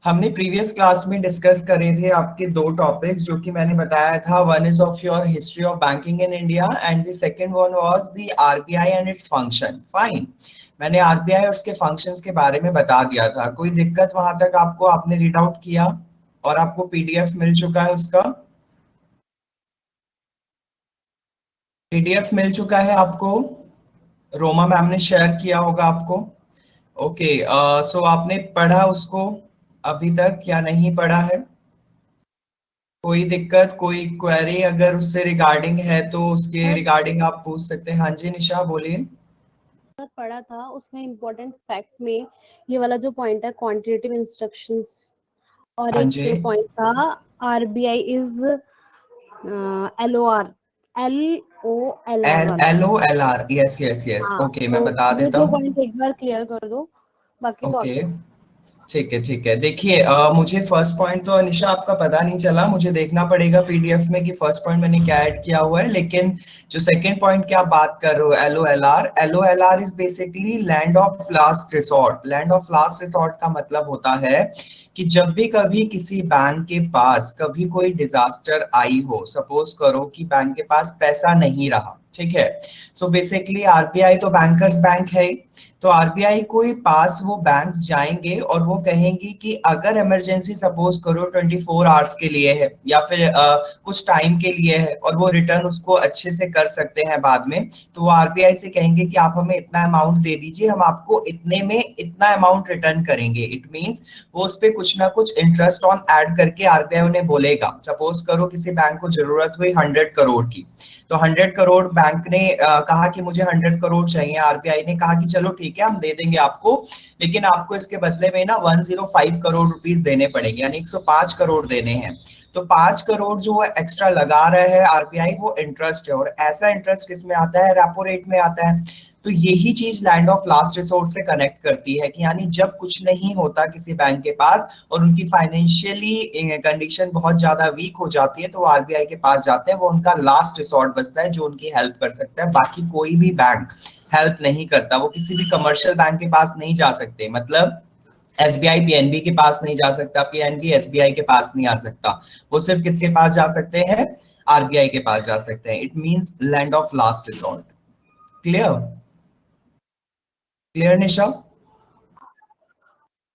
हमने previous class में discuss करे थे आपके दो टॉपिक्स जो कि मैंने बताया था। One is of your history of banking in India and the second one was the RBI and its function. Fine, मैंने आरबीआई और उसके फंक्शंस के बारे में बता दिया था। कोई दिक्कत वहां तक आपको? आपने रीड आउट किया और आपको पीडीएफ मिल चुका है उसका? पीडीएफ मिल चुका है आपको? रोमा मैम ने शेयर किया होगा आपको। ओके, सो आपने पढ़ा उसको अभी तक या नहीं पढ़ा है? कोई दिक्कत, कोई क्वेरी अगर उससे रिगार्डिंग है तो उसके सर रिगार्डिंग आप पूछ सकते हैं। हाँ जी निशा बोलिए। पढ़ा था उसमें इम्पोर्टेंट फैक्ट में ये वाला जो पॉइंट है क्वांटिटेटिव इंस्ट्रक्शंस, और हाँ एक जी, पॉइंट था आरबीआई इज एलओआर, एलओएलआर वाला। L O L R, yes yes yes, हाँ, ओके मैं तो बता ये देता दो हूँ। पॉइंट एक बार क्लियर कर दो, बाकी तो ओके, आगे। ठीक है ठीक है। देखिए, मुझे फर्स्ट पॉइंट तो अनिशा आपका पता नहीं चला, मुझे देखना पड़ेगा पीडीएफ में कि फर्स्ट पॉइंट मैंने क्या ऐड किया हुआ है। लेकिन जो सेकंड पॉइंट की आप बात कर रहे हो, LOLR is basically land of last resort. Land of last resort का मतलब होता है कि जब भी कभी किसी बैंक के पास कभी कोई डिजास्टर आई हो, सपोज करो कि बैंक के पास पैसा नहीं रहा, ठीक है। सो बेसिकली आरबीआई तो बैंकर्स बैंक है, तो आरबीआई के पास वो बैंक्स जाएंगे और वो कहेंगे कि अगर इमरजेंसी सपोज करो 24 आवर्स के लिए है या फिर कुछ टाइम के लिए है और वो रिटर्न उसको अच्छे से कर सकते हैं बाद में, तो वो आरबीआई से कहेंगे कि आप हमें इतना अमाउंट दे दीजिए, हम आपको इतने में इतना अमाउंट रिटर्न करेंगे। इट मींस वो उस पे कुछ ना कुछ इंटरेस्ट ऑन ऐड करके आरबीआई उन्हें बोलेगा। सपोज करो किसी बैंक को जरूरत हुई 100 करोड़ की, तो 100 करोड़ बैंक ने कहा कि मुझे 100 करोड़ चाहिए। आरबीआई ने कहा कि चलो ठीक है हम दे देंगे आपको, लेकिन आपको इसके बदले में ना 105 करोड़ रुपीस देने पड़ेंगे, यानी 105 करोड़ देने हैं। तो 5 करोड़ जो एक्स्ट्रा लगा रहा है आरबीआई वो इंटरेस्ट है, और ऐसा इंटरेस्ट किस में आता है? रेपो रेट में आता है। तो यही चीज लैंड ऑफ लास्ट रिसोर्ट से कनेक्ट करती है कि यानी जब कुछ नहीं होता किसी बैंक के पास और उनकी फाइनेंशियली कंडीशन बहुत ज्यादा वीक हो जाती है, तो वो आरबीआई के पास जाते हैं। वो उनका लास्ट रिसोर्ट बचता है जो उनकी हेल्प कर सकता है। बाकी कोई भी बैंक हेल्प नहीं करता। वो किसी भी कमर्शियल बैंक के पास नहीं जा सकते, मतलब एसबीआई पीएनबी के पास नहीं जा सकता, पीएनबी एसबीआई के पास नहीं आ सकता। वो सिर्फ किसके पास जा सकते हैं? आरबीआई के पास जा सकते हैं। It means land of last resort. Clear? Clear Nisha?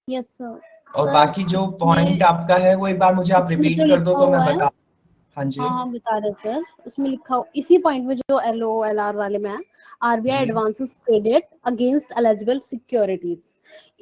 Yes sir. और सर बाकी जो इसमें पॉइंट आपका है वो एक बार मुझे आप इसमें रिपीट जो कर दो लिखा तो मैं हुआ है, बता। हाँ जी हाँ हाँ बता रहे सर, उसमें लिखा हो इसी पॉइंट में जो एलओएलआर वाले में है, आरबीआई जी, advances credit against eligible securities.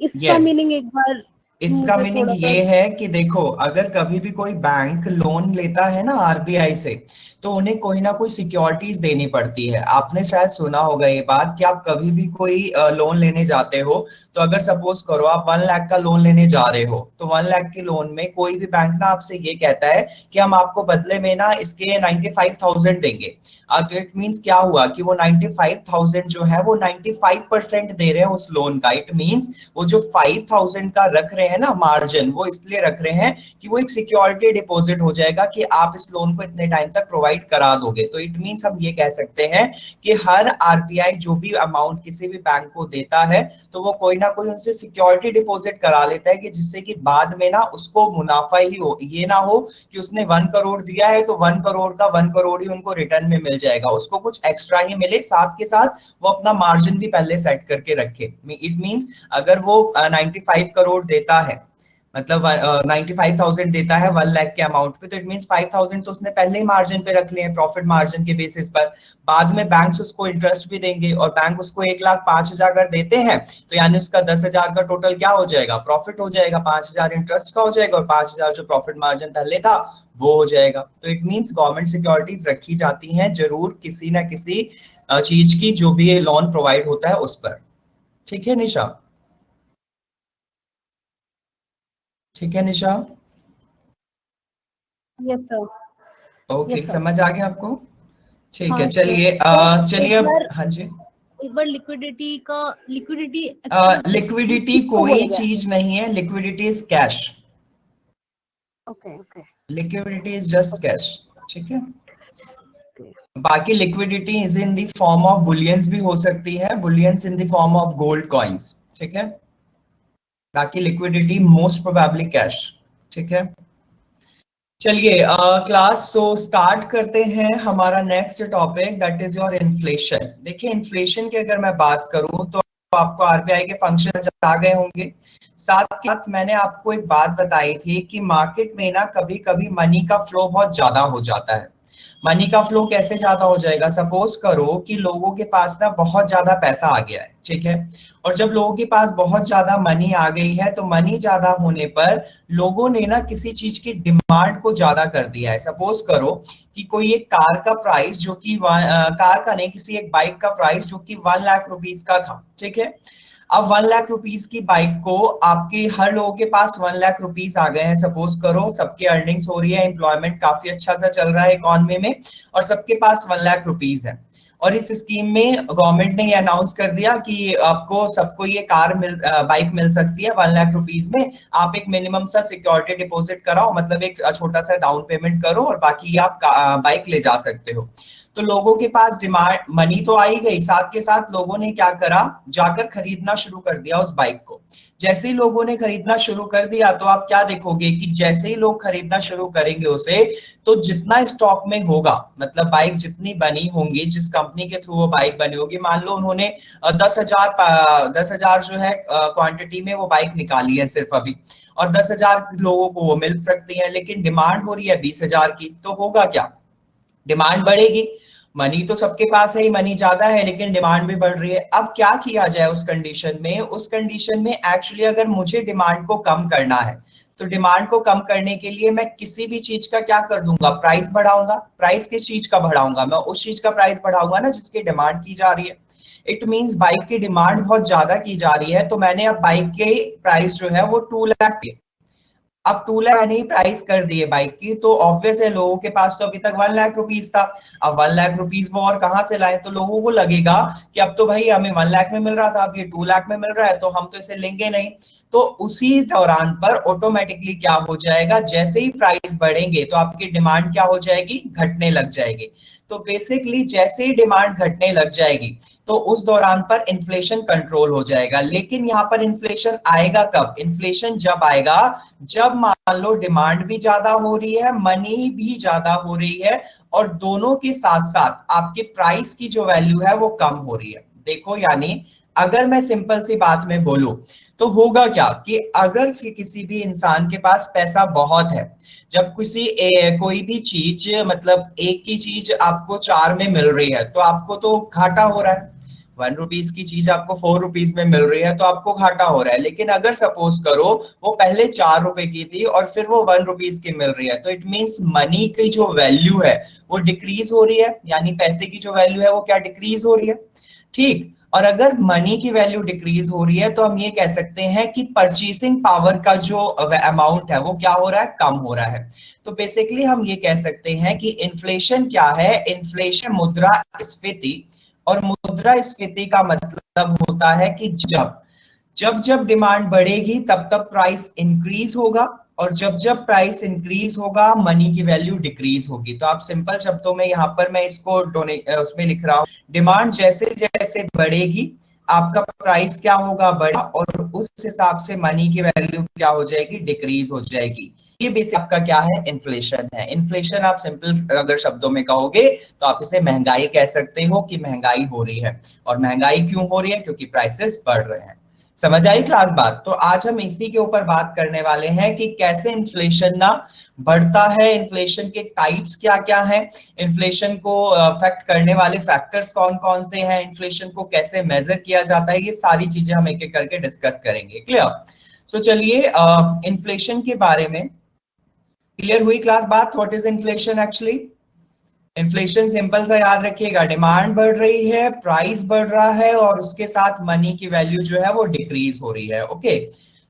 इसका यस। मीनिंग एक बार इसका मुझे मीनिंग थोड़ा सा। ये है कि देखो, अगर कभी भी कोई बैंक लोन लेता है ना आरबीआई से, तो उन्हें कोई ना कोई सिक्योरिटीज देनी पड़ती है। आपने शायद सुना होगा ये बात कि आप कभी भी कोई लोन लेने जाते हो, तो अगर सपोज करो आप 1 लाख का लोन लेने जा रहे हो, तो 1 लाख के लोन में कोई भी बैंक ना आपसे ये कहता है कि हम आपको बदले में ना इसके 95,000 देंगे। तो इट मींस क्या हुआ कि वो 95,000 जो है वो 95% दे रहे हैं उस लोन का। इट मींस वो जो 5,000 का रख रहे हैं ना मार्जिन, वो इसलिए रख रहे हैं कि वो एक सिक्योरिटी डिपॉजिट हो जाएगा कि आप इस लोन को इतने टाइम तक प्रोवाइड करा दोगे। तो इट मींस हम ये कह सकते हैं कि हर आरबीआई जो भी अमाउंट किसी भी बैंक को देता है, तो वो कोई ना कोई उनसे सिक्योरिटी डिपॉजिट करा लेता है कि जिससे कि बाद में ना उसको मुनाफा ही हो, ये ना हो कि उसने 1 करोड़ दिया है तो 1 करोड़ का 1 करोड़ ही उनको रिटर्न में मिल जाएगा, उसको कुछ एक्स्ट्रा ही मिले। साथ के साथ वो अपना मार्जिन भी पहले सेट करके रखे। इट मींस अगर वो 95 करोड़ देता है, मतलब 95,000 देता है 1 लाख के अमाउंट पे, तो इट मींस 5,000 तो उसने पहले ही मार्जिन पे रख लिए हैं प्रॉफिट मार्जिन के बेसिस पर। बाद में बैंक्स उसको इंटरेस्ट भी देंगे, और बैंक उसको 1,05,000 अगर देते हैं, तो यानी उसका 10,000 का टोटल क्या हो जाएगा? प्रॉफिट हो जाएगा। 5,000 इंटरेस्ट का हो जाएगा और 5,000 जो प्रॉफिट मार्जिन पहले था वो हो जाएगा। तो इट मींस गवर्नमेंट सिक्योरिटीज रखी जाती हैं जरूर किसी ना किसी चीज की, जो भी लोन प्रोवाइड होता है उस पर। ठीक है निशा? ठीक है Nisha? Yes sir. Okay, yes sir. समझ आ गया आपको? ठीक है, हाँ सर। चलिए सर चलिए अब। हाँ जी। एक बार लिक्विडिटी एक्चुअल लिक्विडिटी किसको कोई बोला गया है? चीज नहीं है, liquidity is cash. Okay okay liquidity is just cash. ठीक है। ओके। बाकी liquidity is in the form of bullions भी हो सकती है, bullions in the form of gold coins. ठीक है। बाकी लिक्विडिटी मोस्ट प्रोबेबली कैश। ठीक है, चलिए क्लास तो स्टार्ट करते हैं हमारा next topic, that is your inflation. देखिए इन्फ्लेशन की अगर मैं बात करूं तो आपको आरबीआई के फंक्शन आ गए होंगे। साथ ही साथ मैंने आपको एक बात बताई थी कि मार्केट में ना कभी कभी मनी का फ्लो बहुत ज्यादा हो जाता है। मनी का फ्लो कैसे ज्यादा हो जाएगा, सपोज करो कि लोगों के पास ना बहुत ज्यादा पैसा आ गया है, ठीक है, और जब लोगों के पास बहुत ज्यादा मनी आ गई है तो मनी ज्यादा होने पर लोगों ने ना किसी चीज की डिमांड को ज्यादा कर दिया है। सपोज करो कि कोई एक कार का प्राइस जो कि कार का नहीं, किसी एक बाइक का प्राइस जो कि 1 लाख रुपीज का था, ठीक है। अब 1 लाख रुपीज की बाइक को आपके हर लोगों के पास 1 लाख रुपीज आ गए हैं, सपोज करो सबकी अर्निंग्स हो रही है, एम्प्लॉयमेंट काफी अच्छा सा चल रहा है इकोनॉमी में, और सबके पास 1 लाख रुपीज है। और इस स्कीम में गवर्नमेंट ने ये अनाउंस कर दिया कि आपको सबको ये बाइक मिल सकती है 1 लाख रुपीज में। आप एक मिनिमम सा सिक्योरिटी डिपॉजिट कराओ, मतलब एक छोटा सा डाउन पेमेंट करो और बाकी आप बाइक ले जा सकते हो। तो लोगों के पास डिमांड मनी तो आई गई, साथ के साथ लोगों ने क्या करा, जाकर खरीदना शुरू कर दिया उस बाइक को। जैसे ही लोगों ने खरीदना शुरू कर दिया तो आप क्या देखोगे कि जैसे ही लोग खरीदना शुरू करेंगे उसे, तो जितना स्टॉक में होगा, मतलब बाइक जितनी बनी होंगी, जिस कंपनी के थ्रू वो बाइक बनी होगी, मान लो उन्होंने 10,000 जो है क्वांटिटी में वो बाइक निकाली है सिर्फ अभी, और 10,000 लोगों को वो मिल सकती है, लेकिन डिमांड हो रही है 20,000 की, तो होगा क्या, डिमांड बढ़ेगी। मनी तो सबके पास है ही, मनी ज्यादा है, लेकिन डिमांड भी बढ़ रही है। अब क्या किया जाए उस कंडीशन में, उस कंडीशन में एक्चुअली अगर मुझे डिमांड को कम करना है तो डिमांड को कम करने के लिए मैं किसी भी चीज का क्या कर दूंगा, प्राइस बढ़ाऊंगा। प्राइस किस चीज का बढ़ाऊंगा, मैं उस चीज का प्राइस बढ़ाऊंगा ना जिसकी डिमांड की जा रही है। इट मींस बाइक की डिमांड बहुत ज्यादा की जा रही है, तो मैंने अब बाइक के प्राइस जो है वो 2 लाख, अब 2 लाख मैंने ही प्राइस कर दिए बाइक की, तो ऑब्वियस है लोगों के पास तो अभी तक 1 लाख रुपीज था। अब 1 लाख रुपीज वो और कहाँ से लाए, तो लोगों को लगेगा कि अब तो भाई हमें 1 लाख में मिल रहा था, अब ये 2 लाख में मिल रहा है, तो हम तो इसे लेंगे नहीं। तो उसी दौरान पर ऑटोमेटिकली क्या हो जाएगा, जैसे ही प्राइस बढ़ेंगे तो आपकी डिमांड क्या हो जाएगी, घटने लग जाएगी। तो बेसिकली जैसे ही डिमांड घटने लग जाएगी तो उस दौरान पर इन्फ्लेशन कंट्रोल हो जाएगा। लेकिन यहाँ पर इन्फ्लेशन आएगा कब, इन्फ्लेशन जब आएगा जब मान लो डिमांड भी ज्यादा हो रही है, मनी भी ज्यादा हो रही है, और दोनों के साथ साथ आपके प्राइस की जो वैल्यू है वो कम हो रही है। देखो यानी अगर मैं सिंपल सी बात में बोलूं तो होगा क्या कि अगर किसी भी इंसान के पास पैसा बहुत है, जब कोई भी चीज, मतलब एक की चीज आपको 4 में मिल रही है तो आपको तो घाटा हो रहा है। 1 रुपीज की चीज आपको 4 रुपीज में मिल रही है तो आपको घाटा हो रहा है। लेकिन अगर सपोज करो वो पहले 4 रुपए की थी और फिर वो 1 रुपीज की मिल रही है, तो इट मीन्स मनी की जो वैल्यू है वो डिक्रीज हो रही है, यानी पैसे की जो वैल्यू है वो क्या, डिक्रीज हो रही है। ठीक, और अगर मनी की वैल्यू डिक्रीज हो रही है तो हम ये कह सकते हैं कि परचेसिंग पावर का जो अमाउंट है वो क्या हो रहा है, कम हो रहा है। तो बेसिकली हम ये कह सकते हैं कि इन्फ्लेशन क्या है, इन्फ्लेशन मुद्रास्फीति, और मुद्रास्फीति का मतलब होता है कि जब जब डिमांड बढ़ेगी तब तब प्राइस इंक्रीज होगा, और जब जब प्राइस इंक्रीज होगा मनी की वैल्यू डिक्रीज होगी। तो आप सिंपल शब्दों में यहाँ पर मैं इसको उसमें लिख रहा हूँ, डिमांड जैसे जैसे बढ़ेगी आपका प्राइस क्या होगा, बढ़ा, और उस हिसाब से मनी की वैल्यू क्या हो जाएगी, डिक्रीज हो जाएगी। ये बेसिक आपका क्या है, इन्फ्लेशन है। इन्फ्लेशन आप सिंपल अगर शब्दों में कहोगे तो आप इसे महंगाई कह सकते हो कि महंगाई हो रही है। और महंगाई क्यों हो रही है, क्योंकि प्राइसेस बढ़ रहे हैं। समझ आई क्लास बात। तो आज हम इसी के ऊपर बात करने वाले हैं कि कैसे इन्फ्लेशन ना बढ़ता है, इन्फ्लेशन के टाइप्स क्या क्या हैं, इन्फ्लेशन को अफेक्ट करने वाले फैक्टर्स कौन कौन से हैं, इन्फ्लेशन को कैसे मेजर किया जाता है, ये सारी चीजें हम एक एक करके डिस्कस करेंगे। क्लियर। सो चलिए इन्फ्लेशन के बारे में क्लियर हुई क्लास बात। What is inflation actually, inflation simple सा याद रखिएगा, डिमांड बढ़ रही है, प्राइस बढ़ रहा है, और उसके साथ मनी की वैल्यू जो है वो डिक्रीज हो रही है। ओके,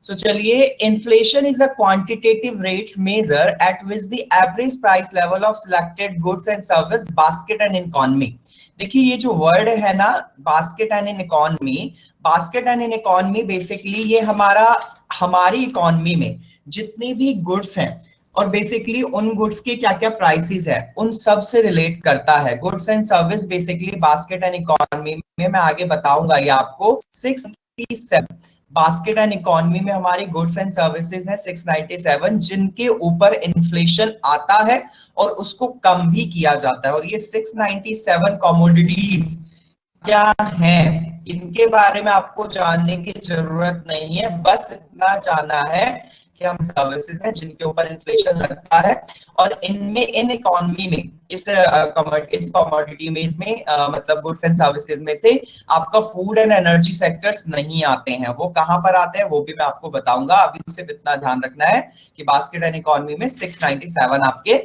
सो चलिए, inflation is a quantitative rates measure at which the average price level of selected goods and service basket and economy. देखिए ये जो वर्ड है ना, basket and in economy, basket and in economy, basically ये हमारी economy में जितने भी गुड्स हैं और बेसिकली उन गुड्स के क्या क्या प्राइसेस है उन सब से रिलेट करता है। Goods and service basically basket and economy में मैं आगे बताऊंगा ये आपको 627 बास्केट एंड इकोनॉमी में हमारी गुड्स एंड सर्विसेज है 697, जिनके ऊपर इन्फ्लेशन आता है और उसको कम भी किया जाता है। और ये 697 कमोडिटीज क्या है, इनके बारे में आपको जानने की जरूरत नहीं है, बस इतना जानना है कि हम सर्विसेज हैं जिनके ऊपर इन्फ्लेशन लगता है, और इनमें इन इकोनॉमी में इस कमोडिटी में इसमें मतलब गुड्स एंड सर्विसेज में से आपका फूड एंड एनर्जी सेक्टर्स नहीं आते हैं। वो कहां पर आते हैं वो भी मैं आपको बताऊंगा। अभी सिर्फ इतना ध्यान रखना है कि बास्केट एंड इकोनॉमी में 697 आपके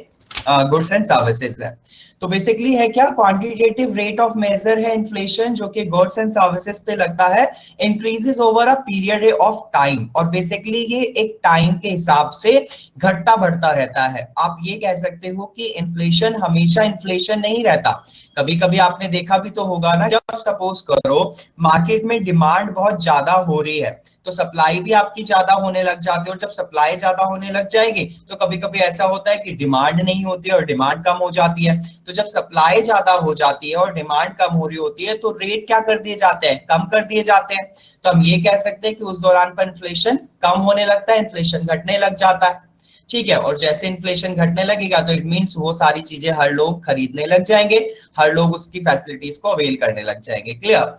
गुड्स एंड सर्विसेज है। तो बेसिकली है क्या, क्वांटिटेटिव रेट ऑफ मेजर है इन्फ्लेशन, जो कि गुड्स एंड सर्विसेज पे लगता है, increases over a period of time, और बेसिकली ये एक टाइम के हिसाब से घटता बढ़ता रहता है। आप ये कह सकते हो कि इन्फ्लेशन हमेशा इन्फ्लेशन नहीं रहता। कभी कभी आपने देखा भी तो होगा ना, जब सपोज करो मार्केट में डिमांड बहुत ज्यादा हो रही है तो सप्लाई भी आपकी ज्यादा होने लग जाती है, और जब सप्लाई ज्यादा होने लग जाएगी तो कभी कभी ऐसा होता है कि डिमांड नहीं होती है और डिमांड कम हो जाती है। तो जब सप्लाई ज्यादा हो जाती है और डिमांड कम हो रही होती है तो रेट क्या कर दिए जाते हैं, कम कर दिए जाते हैं। तो हम ये कह सकते हैं कि उस दौरान पर इन्फ्लेशन कम होने लगता है, इन्फ्लेशन घटने लग जाता है। ठीक है, और जैसे इन्फ्लेशन घटने लगेगा तो इट मींस वो सारी चीजें हर लोग खरीदने लग जाएंगे, हर लोग उसकी फैसिलिटीज को अवेल करने लग जाएंगे। क्लियर।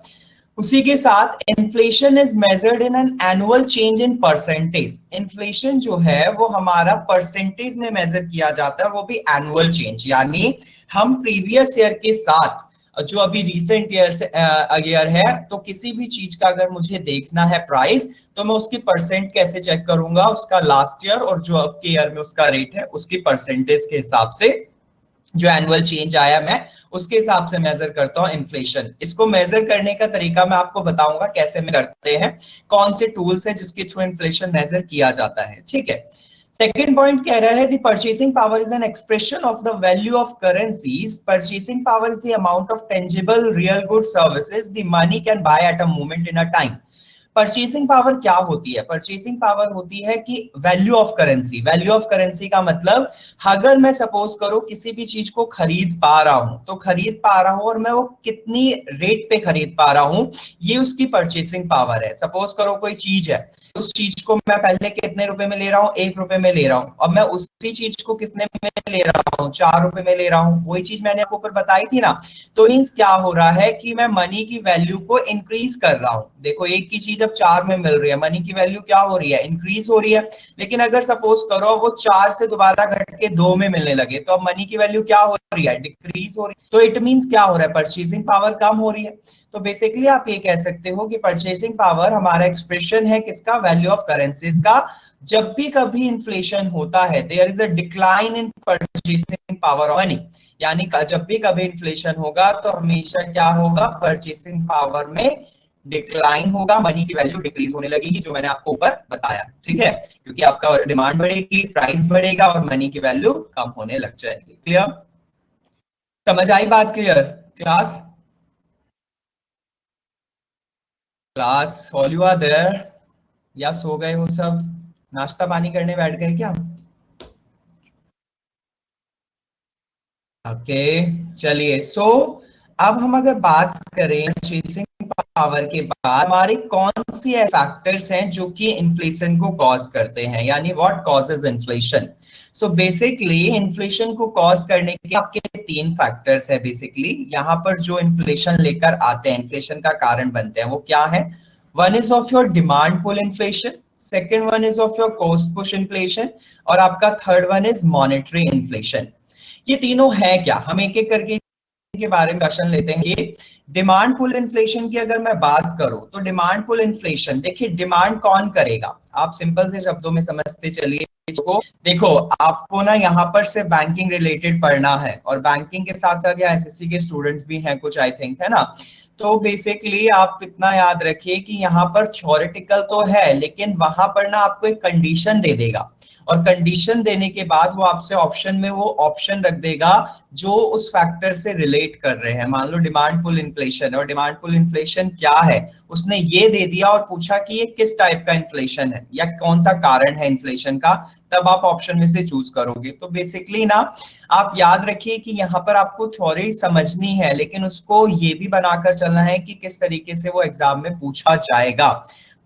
उसी के साथ inflation is measured in an annual change in percentage. Inflation जो है वो हमारा परसेंटेज में मेजर किया जाता है, वो भी एनुअल चेंज, यानी हम प्रीवियस ईयर के साथ जो अभी रिसेंट ईयर है, तो किसी भी चीज का अगर मुझे देखना है प्राइस, तो मैं उसकी परसेंट कैसे चेक करूंगा, उसका लास्ट ईयर और जो अब के ईयर में उसका रेट है उसकी परसेंटेज के हिसाब से जो एनुअल चेंज आया मैं उसके हिसाब से मेजर करता हूं इन्फ्लेशन। इसको मेजर करने का तरीका मैं आपको बताऊंगा कैसे में करते हैं, कौन से टूल्स है जिसके थ्रू इन्फ्लेशन मेजर किया जाता है। ठीक है, सेकेंड पॉइंट कह रहा है the purchasing power is an expression of the value of currencies. Purchasing power is the amount of tangible real good services the money can by at a moment in a time. Purchasing power क्या होती है, purchasing power होती है कि value of currency. Value of currency का मतलब, अगर मैं सपोज करो किसी भी चीज को खरीद पा रहा हूं, तो खरीद पा रहा हूं और मैं वो कितनी रेट पे खरीद पा रहा हूं, ये उसकी परचेसिंग पावर है। सपोज करो कोई चीज है, उस चीज को मैं पहले कितने रुपए में ले रहा हूँ, 1 रुपए में ले रहा हूँ, और मैं उसी चीज को कितने में ले रहा हूँ, 4 रुपए में ले रहा हूँ। वही चीज मैंने आपको ऊपर बताई थी ना। तो मींस क्या हो रहा है कि मैं मनी की वैल्यू को इंक्रीज कर रहा हूँ। देखो एक की चीज अब 4 में मिल रही है, मनी की वैल्यू क्या हो रही है, इंक्रीज हो रही है। लेकिन अगर सपोज करो वो 4 से दोबारा घट के 2 में मिलने लगे, तो अब मनी की वैल्यू क्या हो रही है, डिक्रीज हो रही है। तो इट मींस क्या हो रहा है, परचेसिंग पावर कम हो रही है। तो बेसिकली आप ये कह सकते हो कि परचेसिंग पावर हमारा एक्सप्रेशन है किसका, वैल्यू ऑफ करेंसीज का। जब भी कभी इन्फ्लेशन होता है, there is a decline in purchasing power of money, यानी जब भी कभी इन्फ्लेशन होगा तो हमेशा क्या होगा, परचेसिंग पावर में डिक्लाइन होगा, मनी की वैल्यू डिक्रीज होने लगेगी, जो मैंने आपको ऊपर बताया। ठीक है, क्योंकि आपका डिमांड बढ़ेगी, प्राइस बढ़ेगा और मनी की वैल्यू कम होने लग जाएगी। क्लियर, समझ आई बात? Clear class? Class all you are there या सो गए हो सब, नाश्ता पानी करने बैठ गए क्या? ओके चलिए, सो अब हम अगर बात करें परचेसिंग पावर के बाद, हमारे कौन सी फैक्टर्स हैं जो कि इन्फ्लेशन को कॉज करते हैं, यानी what causes inflation. So basically inflation को कॉज करने के आपके 3 फैक्टर्स है। बेसिकली यहाँ पर जो इन्फ्लेशन लेकर आते हैं, इन्फ्लेशन का कारण बनते हैं, वो क्या है? One is of your demand pull inflation, second one is of your cost push inflation, और आपका third one is monetary inflation. ये तीनों है क्या, हम एक एक करके के बारे में क्वेश्चन लेते हैं। ये डिमांड पुल इन्फ्लेशन की अगर मैं बात करूं, तो डिमांड पुल इन्फ्लेशन, देखिए डिमांड कौन करेगा, आप सिंपल से शब्दों में समझते चलिए। देखो आपको ना यहाँ पर सिर्फ बैंकिंग रिलेटेड पढ़ना है, और बैंकिंग के साथ साथ यहाँ एसएससी के स्टूडेंट्स भी हैं कुछ, आई थिंक, है ना। तो बेसिकली आप इतना याद रखिए कि यहाँ पर थ्योरेटिकल तो है, लेकिन वहां पर ना आपको एक कंडीशन दे देगा, और कंडीशन देने के बाद वो आपसे ऑप्शन में वो ऑप्शन रख देगा जो उस फैक्टर से रिलेट कर रहे हैं। मान लो डिमांड पुल इन्फ्लेशन, और डिमांड पुल इन्फ्लेशन क्या है, उसने ये दे दिया और पूछा कि ये किस टाइप का इन्फ्लेशन है या कौन सा कारण है इन्फ्लेशन का, तब आप ऑप्शन में से चूज करोगे। तो बेसिकली ना आप याद रखिए कि यहाँ पर आपको थ्योरी समझनी है, लेकिन उसको ये भी बनाकर चलना है कि किस तरीके से वो एग्जाम में पूछा जाएगा।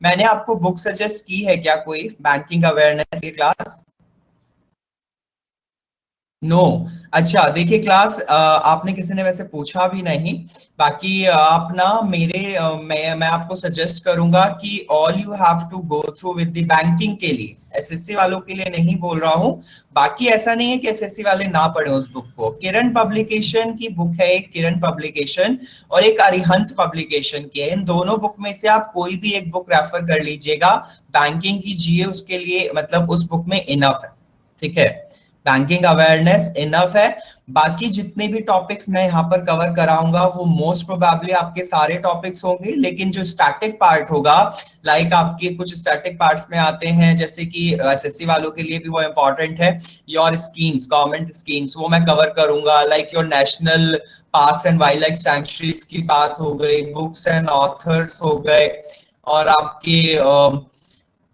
मैंने आपको बुक सजेस्ट की है क्या कोई बैंकिंग अवेयरनेस की क्लास? नो अच्छा देखिए क्लास आपने किसी ने वैसे पूछा भी नहीं। बाकी आप ना मैं आपको सजेस्ट करूंगा कि all you have to go through with the banking के लिए, एसएससी वालों के लिए नहीं बोल रहा हूँ। बाकी ऐसा नहीं है कि एसएससी वाले ना पढ़े उस बुक को। किरण पब्लिकेशन की बुक है एक, किरण पब्लिकेशन, और एक अरिहंत पब्लिकेशन की है। इन दोनों बुक में से आप कोई भी एक बुक रेफर कर लीजिएगा। बैंकिंग की जीए उसके लिए मतलब उस बुक में इनफ है, ठीक है। बैंकिंग अवेयरनेस इनफ है। बाकी जितने भी टॉपिक्स मैं यहाँ पर कवर कराऊंगा वो मोस्ट प्रोबेबली आपके सारे टॉपिक्स होंगे, लेकिन जो स्टैटिक पार्ट होगा, लाइक आपके कुछ स्टैटिक पार्ट्स में आते हैं जैसे कि एसएससी वालों के लिए भी वो इंपॉर्टेंट है, योर स्कीम्स, गवर्नमेंट स्कीम्स, वो मैं कवर करूंगा। Like your national parks and wild life sanctuaries की बात हो गई, बुक्स एंड ऑथर्स हो गए, और आपके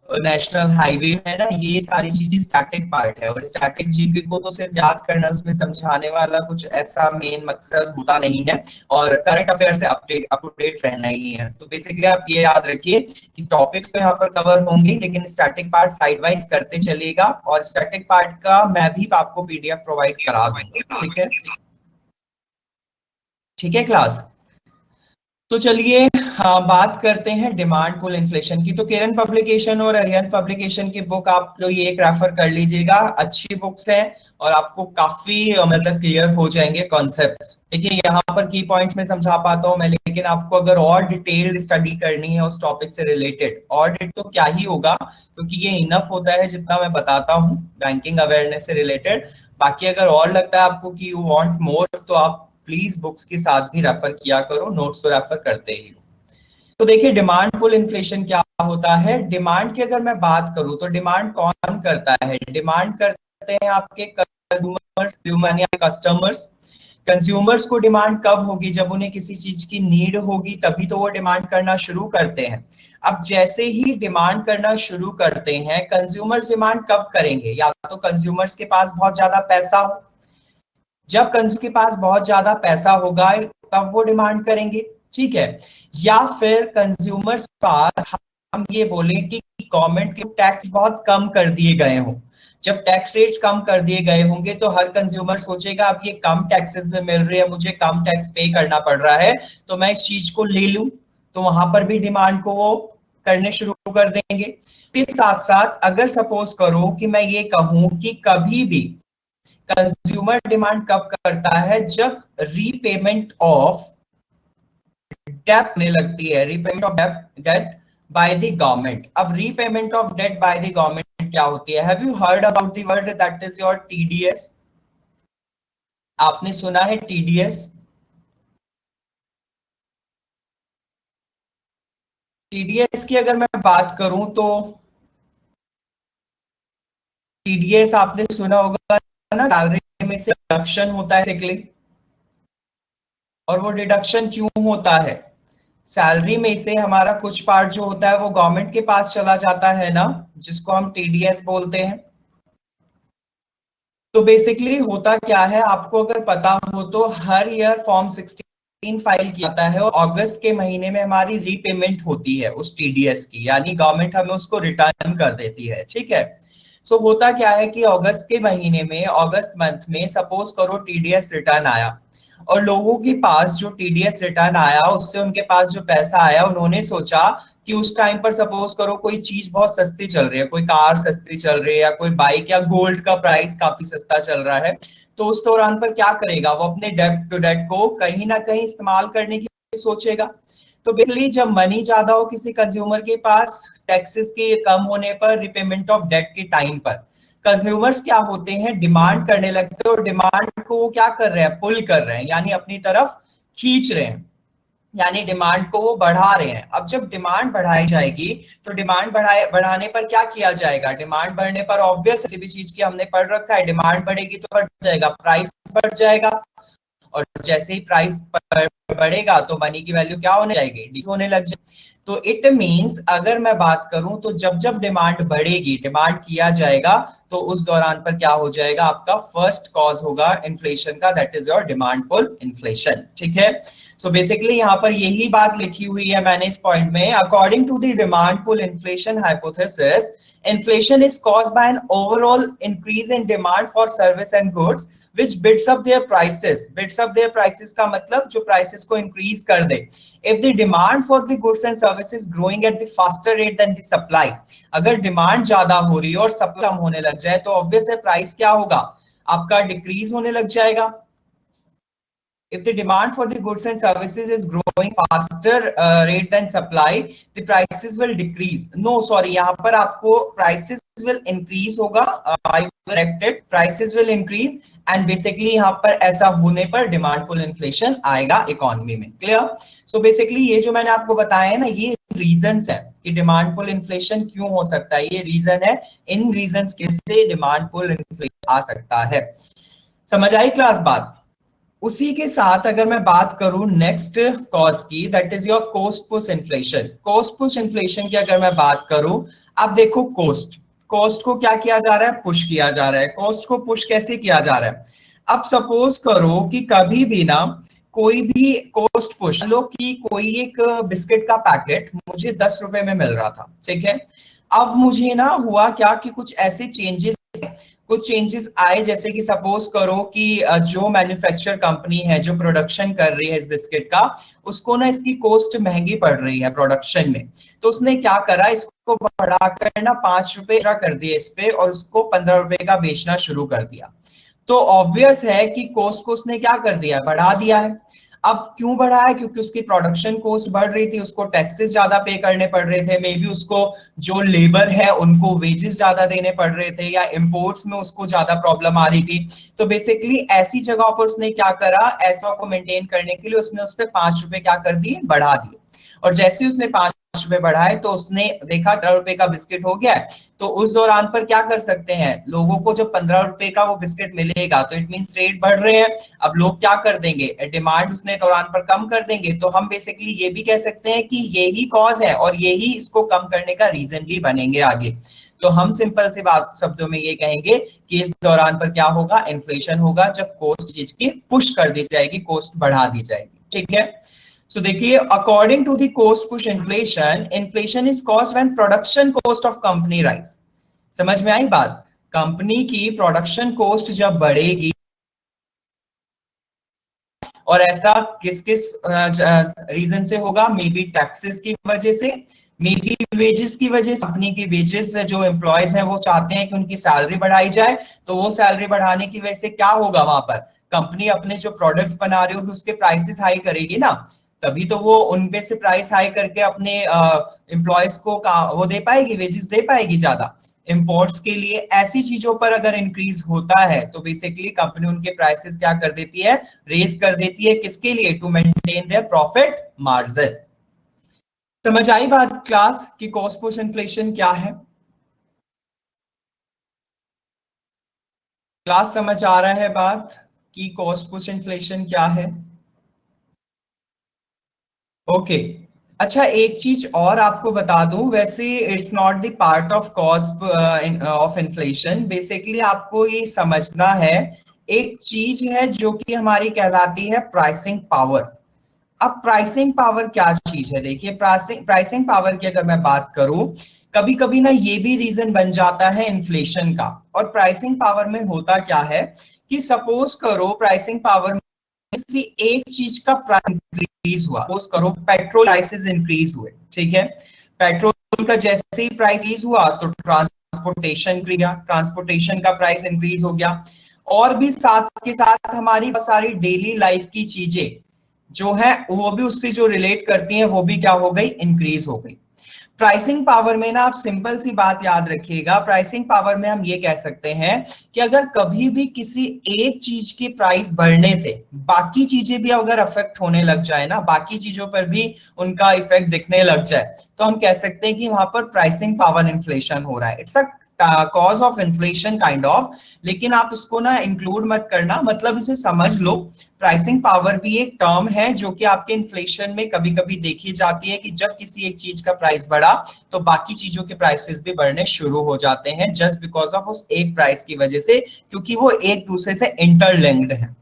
नेशनल हाईवे है ना, ये सारी चीजें स्टैटिक पार्ट है। और स्टैटिक जीके को तो सिर्फ याद करना, उसमें समझाने वाला कुछ ऐसा मेन मकसद होता नहीं है, और करंट अफेयर से अप टू डेट रहना ही है। तो बेसिकली आप ये याद रखिए कि टॉपिक्स तो यहाँ पर कवर होंगे, लेकिन स्टैटिक पार्ट साइड वाइज करते चलिएगा, और स्टैटिक पार्ट का मैं भी आपको पीडीएफ प्रोवाइड करा दूंगा, ठीक है। ठीक है क्लास, तो चलिए बात करते हैं डिमांड पुल इन्फ्लेशन की। तो किरण पब्लिकेशन और अरिहंत पब्लिकेशन की बुक आपको ये एक रेफर कर लीजिएगा, अच्छी बुक्स हैं और आपको काफी मतलब क्लियर हो जाएंगे कॉन्सेप्ट्स। देखिए यहाँ पर की पॉइंट्स में समझा पाता हूँ मैं, लेकिन आपको अगर और डिटेल्ड स्टडी करनी है उस टॉपिक से रिलेटेड, और तो क्या ही होगा, क्योंकि ये इनफ होता है जितना मैं बताता हूँ बैंकिंग अवेयरनेस से रिलेटेड। बाकी अगर और लगता है आपको कि यू वांट मोर, तो आप प्लीज बुक्स के साथ भी रेफर किया करो, नोट्स तो रेफर करते ही हो। तो देखिए डिमांड पुल इन्फ्लेशन क्या होता है। डिमांड की अगर मैं बात करूं तो डिमांड कौन करता है? डिमांड करते हैं आपके कस्टमर्स। कंज्यूमर्स को डिमांड कब होगी? जब उन्हें किसी चीज की नीड होगी, तभी तो वो डिमांड करना शुरू करते हैं। अब जैसे ही डिमांड करना शुरू करते हैं, कंज्यूमर्स डिमांड कब करेंगे? या तो कंज्यूमर्स के पास बहुत ज्यादा पैसा हो, जब कंज्यूमर के पास बहुत ज्यादा पैसा होगा तब वो डिमांड करेंगे, ठीक है। या फिर कंज्यूमर्स पास हम ये बोले कि गवर्नमेंट के टैक्स बहुत कम कर दिए गए हों। जब टैक्स रेट्स कम कर दिए गए होंगे तो हर कंज्यूमर सोचेगा अब ये कम टैक्सेस में मिल रही है, मुझे कम टैक्स पे करना पड़ रहा है, तो मैं इस चीज को ले लूं। तो वहां पर भी डिमांड को वो करने शुरू कर देंगे। इसके साथ साथ अगर सपोज करो कि मैं ये कहूं कि कभी भी कंज्यूमर डिमांड कब करता है? जब रीपेमेंट ऑफ डेट ने लगती है, repayment of debt by the government. अब repayment of debt by the government क्या होती है? Have you heard about the word that is your TDS? आपने सुना है टीडीएस? टीडीएस की अगर मैं बात करूं तो टीडीएस आपने सुना होगा ना, सैलरी में से डिडक्शन होता है बेसिकली। और वो डिडक्शन क्यों होता है? सैलरी में से हमारा कुछ पार्ट जो होता है वो गवर्नमेंट के पास चला जाता है ना, जिसको हम टीडीएस बोलते हैं। तो बेसिकली होता क्या है, आपको अगर पता हो तो हर ईयर फॉर्म 16 फाइल किया जाता है, और अगस्त के महीने में हमारी रीपेमेंट होती है उस टीडीएस की, यानी गवर्नमेंट हमें उसको रिटर्न कर देती है, ठीक है। सो होता क्या है कि अगस्त के महीने में, अगस्त मंथ में सपोज करो टीडीएस रिटर्न आया, और लोगों के पास जो टीडीएस रिटर्न आया उससे उनके पास जो पैसा आया, उन्होंने सोचा कि उस टाइम पर सपोज करो कोई चीज बहुत सस्ती चल रही है, कोई कार सस्ती चल रही है, या कोई बाइक या गोल्ड का प्राइस काफी सस्ता चल रहा है, तो उस दौरान पर क्या करेगा? वो अपने डेट टू डेट को कहीं ना कहीं इस्तेमाल करने की सोचेगा। तो बेसिकली जब मनी ज्यादा हो किसी कंज्यूमर के पास, टैक्सेस के कम होने पर, रिपेमेंट ऑफ डेट के टाइम पर, कंज्यूमर्स क्या होते हैं? डिमांड करने लगते हैं, और डिमांड को वो क्या कर रहे हैं? पुल कर रहे हैं, यानी अपनी तरफ खींच रहे हैं, यानी डिमांड को वो बढ़ा रहे हैं। अब जब डिमांड बढ़ाई जाएगी तो डिमांड बढ़ाने पर क्या किया जाएगा? डिमांड बढ़ने पर ऑब्वियस किसी भी चीज की हमने पढ़ रखा है, डिमांड बढ़ेगी तो बढ़ जाएगा, प्राइस बढ़ जाएगा, और जैसे ही प्राइस बढ़ेगा तो मनी की वैल्यू क्या होने जाएगी? होने लग जाएगी। तो इट मींस अगर मैं बात करूं तो जब जब डिमांड बढ़ेगी, डिमांड किया जाएगा, तो उस दौरान पर क्या हो जाएगा, आपका फर्स्ट कॉज होगा इन्फ्लेशन का, that is your demand pull inflation. ठीक है, सो बेसिकली यहाँ पर यही बात लिखी हुई है मैंने इस पॉइंट में, according to the demand pull inflation hypothesis, inflation is caused by an overall increase in demand for service and goods which bids up their prices. Bids up their prices का मतलब जो prices को increase कर दे। If the demand for the goods and services growing at the faster rate than the supply, अगर demand ज्यादा हो रही है और supply कम होने लग जाए तो obvious है price क्या होगा, आपका decrease होने लग जाएगा। If the demand for the goods and services is growing faster rate than supply, the prices will decrease. No, sorry, यहाँ पर आपको prices will increase होगा, I corrected, prices will increase and basically यहाँ पर ऐसा होने पर डिमांड पुल इन्फ्लेशन आएगा इकोनॉमी में। क्लियर? सो बेसिकली ये जो मैंने आपको बताया है ना, ये रीजंस है कि डिमांड पुल इन्फ्लेशन क्यों हो सकता है, ये रीजन है, इन रीजंस के से डिमांड पुल इन्फ्लेशन आ सकता है। समझ आई क्लास बात? उसी के साथ अगर मैं बात करूं नेक्स्ट कॉज की, that is your cost push inflation. Cost push inflation की अगर मैं बात करूं, अब देखो कॉस्ट को क्या किया जा रहा है, पुश किया जा रहा है। कॉस्ट को पुश कैसे किया जा रहा है, अब सपोज करो कि कभी भी ना कोई भी कॉस्ट पुश, लो कि कोई एक बिस्किट का पैकेट मुझे 10 रुपए में मिल रहा था, ठीक है, अब मुझे ना हुआ क्या कि कुछ ऐसे चेंजेस आए, जैसे कि सपोज करो कि जो मैन्युफैक्चर कंपनी है जो प्रोडक्शन कर रही है इस बिस्किट का, उसको ना इसकी कॉस्ट महंगी पड़ रही है प्रोडक्शन में, तो उसने क्या करा, इसको बढ़ाकर ना 5 रुपए कर दिए इस पे और उसको 15 रुपए का बेचना शुरू कर दिया। तो ऑब्वियस है कि कॉस्ट को उसने क्या कर दिया, बढ़ा दिया है। अब क्यों बढ़ा है, क्योंकि उसकी प्रोडक्शन कॉस्ट बढ़ रही थी, उसको टैक्सेस ज्यादा पे करने पड़ रहे थे, मे बी उसको जो लेबर है उनको वेजेस ज्यादा देने पड़ रहे थे, या इंपोर्ट्स में उसको ज्यादा प्रॉब्लम आ रही थी। तो बेसिकली ऐसी जगह पर उसने क्या करा, ऐसा को मेंटेन करने के लिए उसने उस पर 5 रुपए क्या कर दिए, बढ़ा दिए। और जैसे ही उसने 5 रुपए बढ़ाए तो उसने देखा 15 रुपए का बिस्किट हो गया है, तो उस दौरान पर क्या कर सकते हैं, लोगों को जब 15 रुपए का वो बिस्किट मिलेगा तो इट मींस रेट बढ़ रहे हैं, अब लोग क्या कर देंगे, डिमांड उसने दौरान पर कम कर देंगे। तो हम बेसिकली ये भी कह सकते हैं कि यही कॉज है और यही इसको कम करने का रीजन भी बनेंगे आगे। तो हम सिंपल सी बात शब्दों में ये कहेंगे कि इस दौरान पर क्या होगा, इन्फ्लेशन होगा, जब कॉस्ट चीज की पुश कर दी जाएगी, कॉस्ट बढ़ा दी जाएगी। ठीक है, सो देखिए, according to the cost push inflation, inflation is caused when production cost of company rise. समझ में आई बात? कंपनी की प्रोडक्शन कॉस्ट जब बढ़ेगी, और ऐसा किस किस रीजन से होगा, मे बी टैक्सेस की वजह से, मे बी वेजेस की वजह से। कंपनी की वेजेस जो एम्प्लॉयज हैं वो चाहते हैं कि उनकी सैलरी बढ़ाई जाए, तो वो सैलरी बढ़ाने की वजह से क्या होगा, वहां पर कंपनी अपने जो प्रोडक्ट्स बना रही होगी उसके प्राइसेस हाई करेगी ना, तभी तो वो उनपे से प्राइस हाई करके अपने एम्प्लॉयज को वो दे पाएगी, वेजेस दे पाएगी ज्यादा। इंपोर्ट्स के लिए ऐसी चीजों पर अगर इंक्रीज होता है तो बेसिकली कंपनी उनके प्राइसेस क्या कर देती है, रेज कर देती है, किसके लिए, to maintain their profit margin. समझ आई बात क्लास कि कॉस्ट पुश इन्फ्लेशन क्या है? क्लास समझ आ रहा है बात कि कॉस्ट पुश इन्फ्लेशन क्या है? ओके, अच्छा एक चीज और आपको बता दूं, वैसे it's not the part of cost of inflation, basically आपको ये समझना है, एक चीज है जो कि हमारी कहलाती है प्राइसिंग पावर। अब प्राइसिंग पावर क्या चीज है, देखिए प्राइसिंग पावर की अगर मैं बात करूं, कभी कभी ना ये भी रीजन बन जाता है इन्फ्लेशन का। और प्राइसिंग पावर में होता क्या है कि सपोज करो प्राइसिंग पावर में किसी एक चीज का प्राइस इंक्रीज हुआ, सपोज करो पेट्रोल प्राइसेस इंक्रीज हुए, ठीक है, पेट्रोल का जैसे ही प्राइस इंक्रीज हुआ तो ट्रांसपोर्टेशन का प्राइस इंक्रीज हो गया, और भी साथ के साथ हमारी बहुत सारी डेली लाइफ की चीजें जो है वो भी उससे जो रिलेट करती हैं वो भी क्या हो गई, इंक्रीज हो गई। प्राइसिंग पावर में ना आप सिंपल सी बात याद रखिएगा, प्राइसिंग पावर में हम ये कह सकते हैं कि अगर कभी भी किसी एक चीज की प्राइस बढ़ने से बाकी चीजें भी अगर अफेक्ट होने लग जाए ना, बाकी चीजों पर भी उनका इफेक्ट दिखने लग जाए, तो हम कह सकते हैं कि वहां पर प्राइसिंग पावर इन्फ्लेशन हो रहा है। It's a cause of inflation kind of, लेकिन आप इसको ना इंक्लूड मत करना, मतलब इसे समझ लो। प्राइसिंग पावर भी एक टर्म है जो कि आपके इन्फ्लेशन में कभी कभी देखी जाती है कि जब किसी एक चीज का प्राइस बढ़ा तो बाकी चीजों के प्राइसेस भी बढ़ने शुरू हो जाते हैं, जस्ट बिकॉज ऑफ उस एक प्राइस की वजह से, क्योंकि वो एक दूसरे से इंटरलिंक्ड है।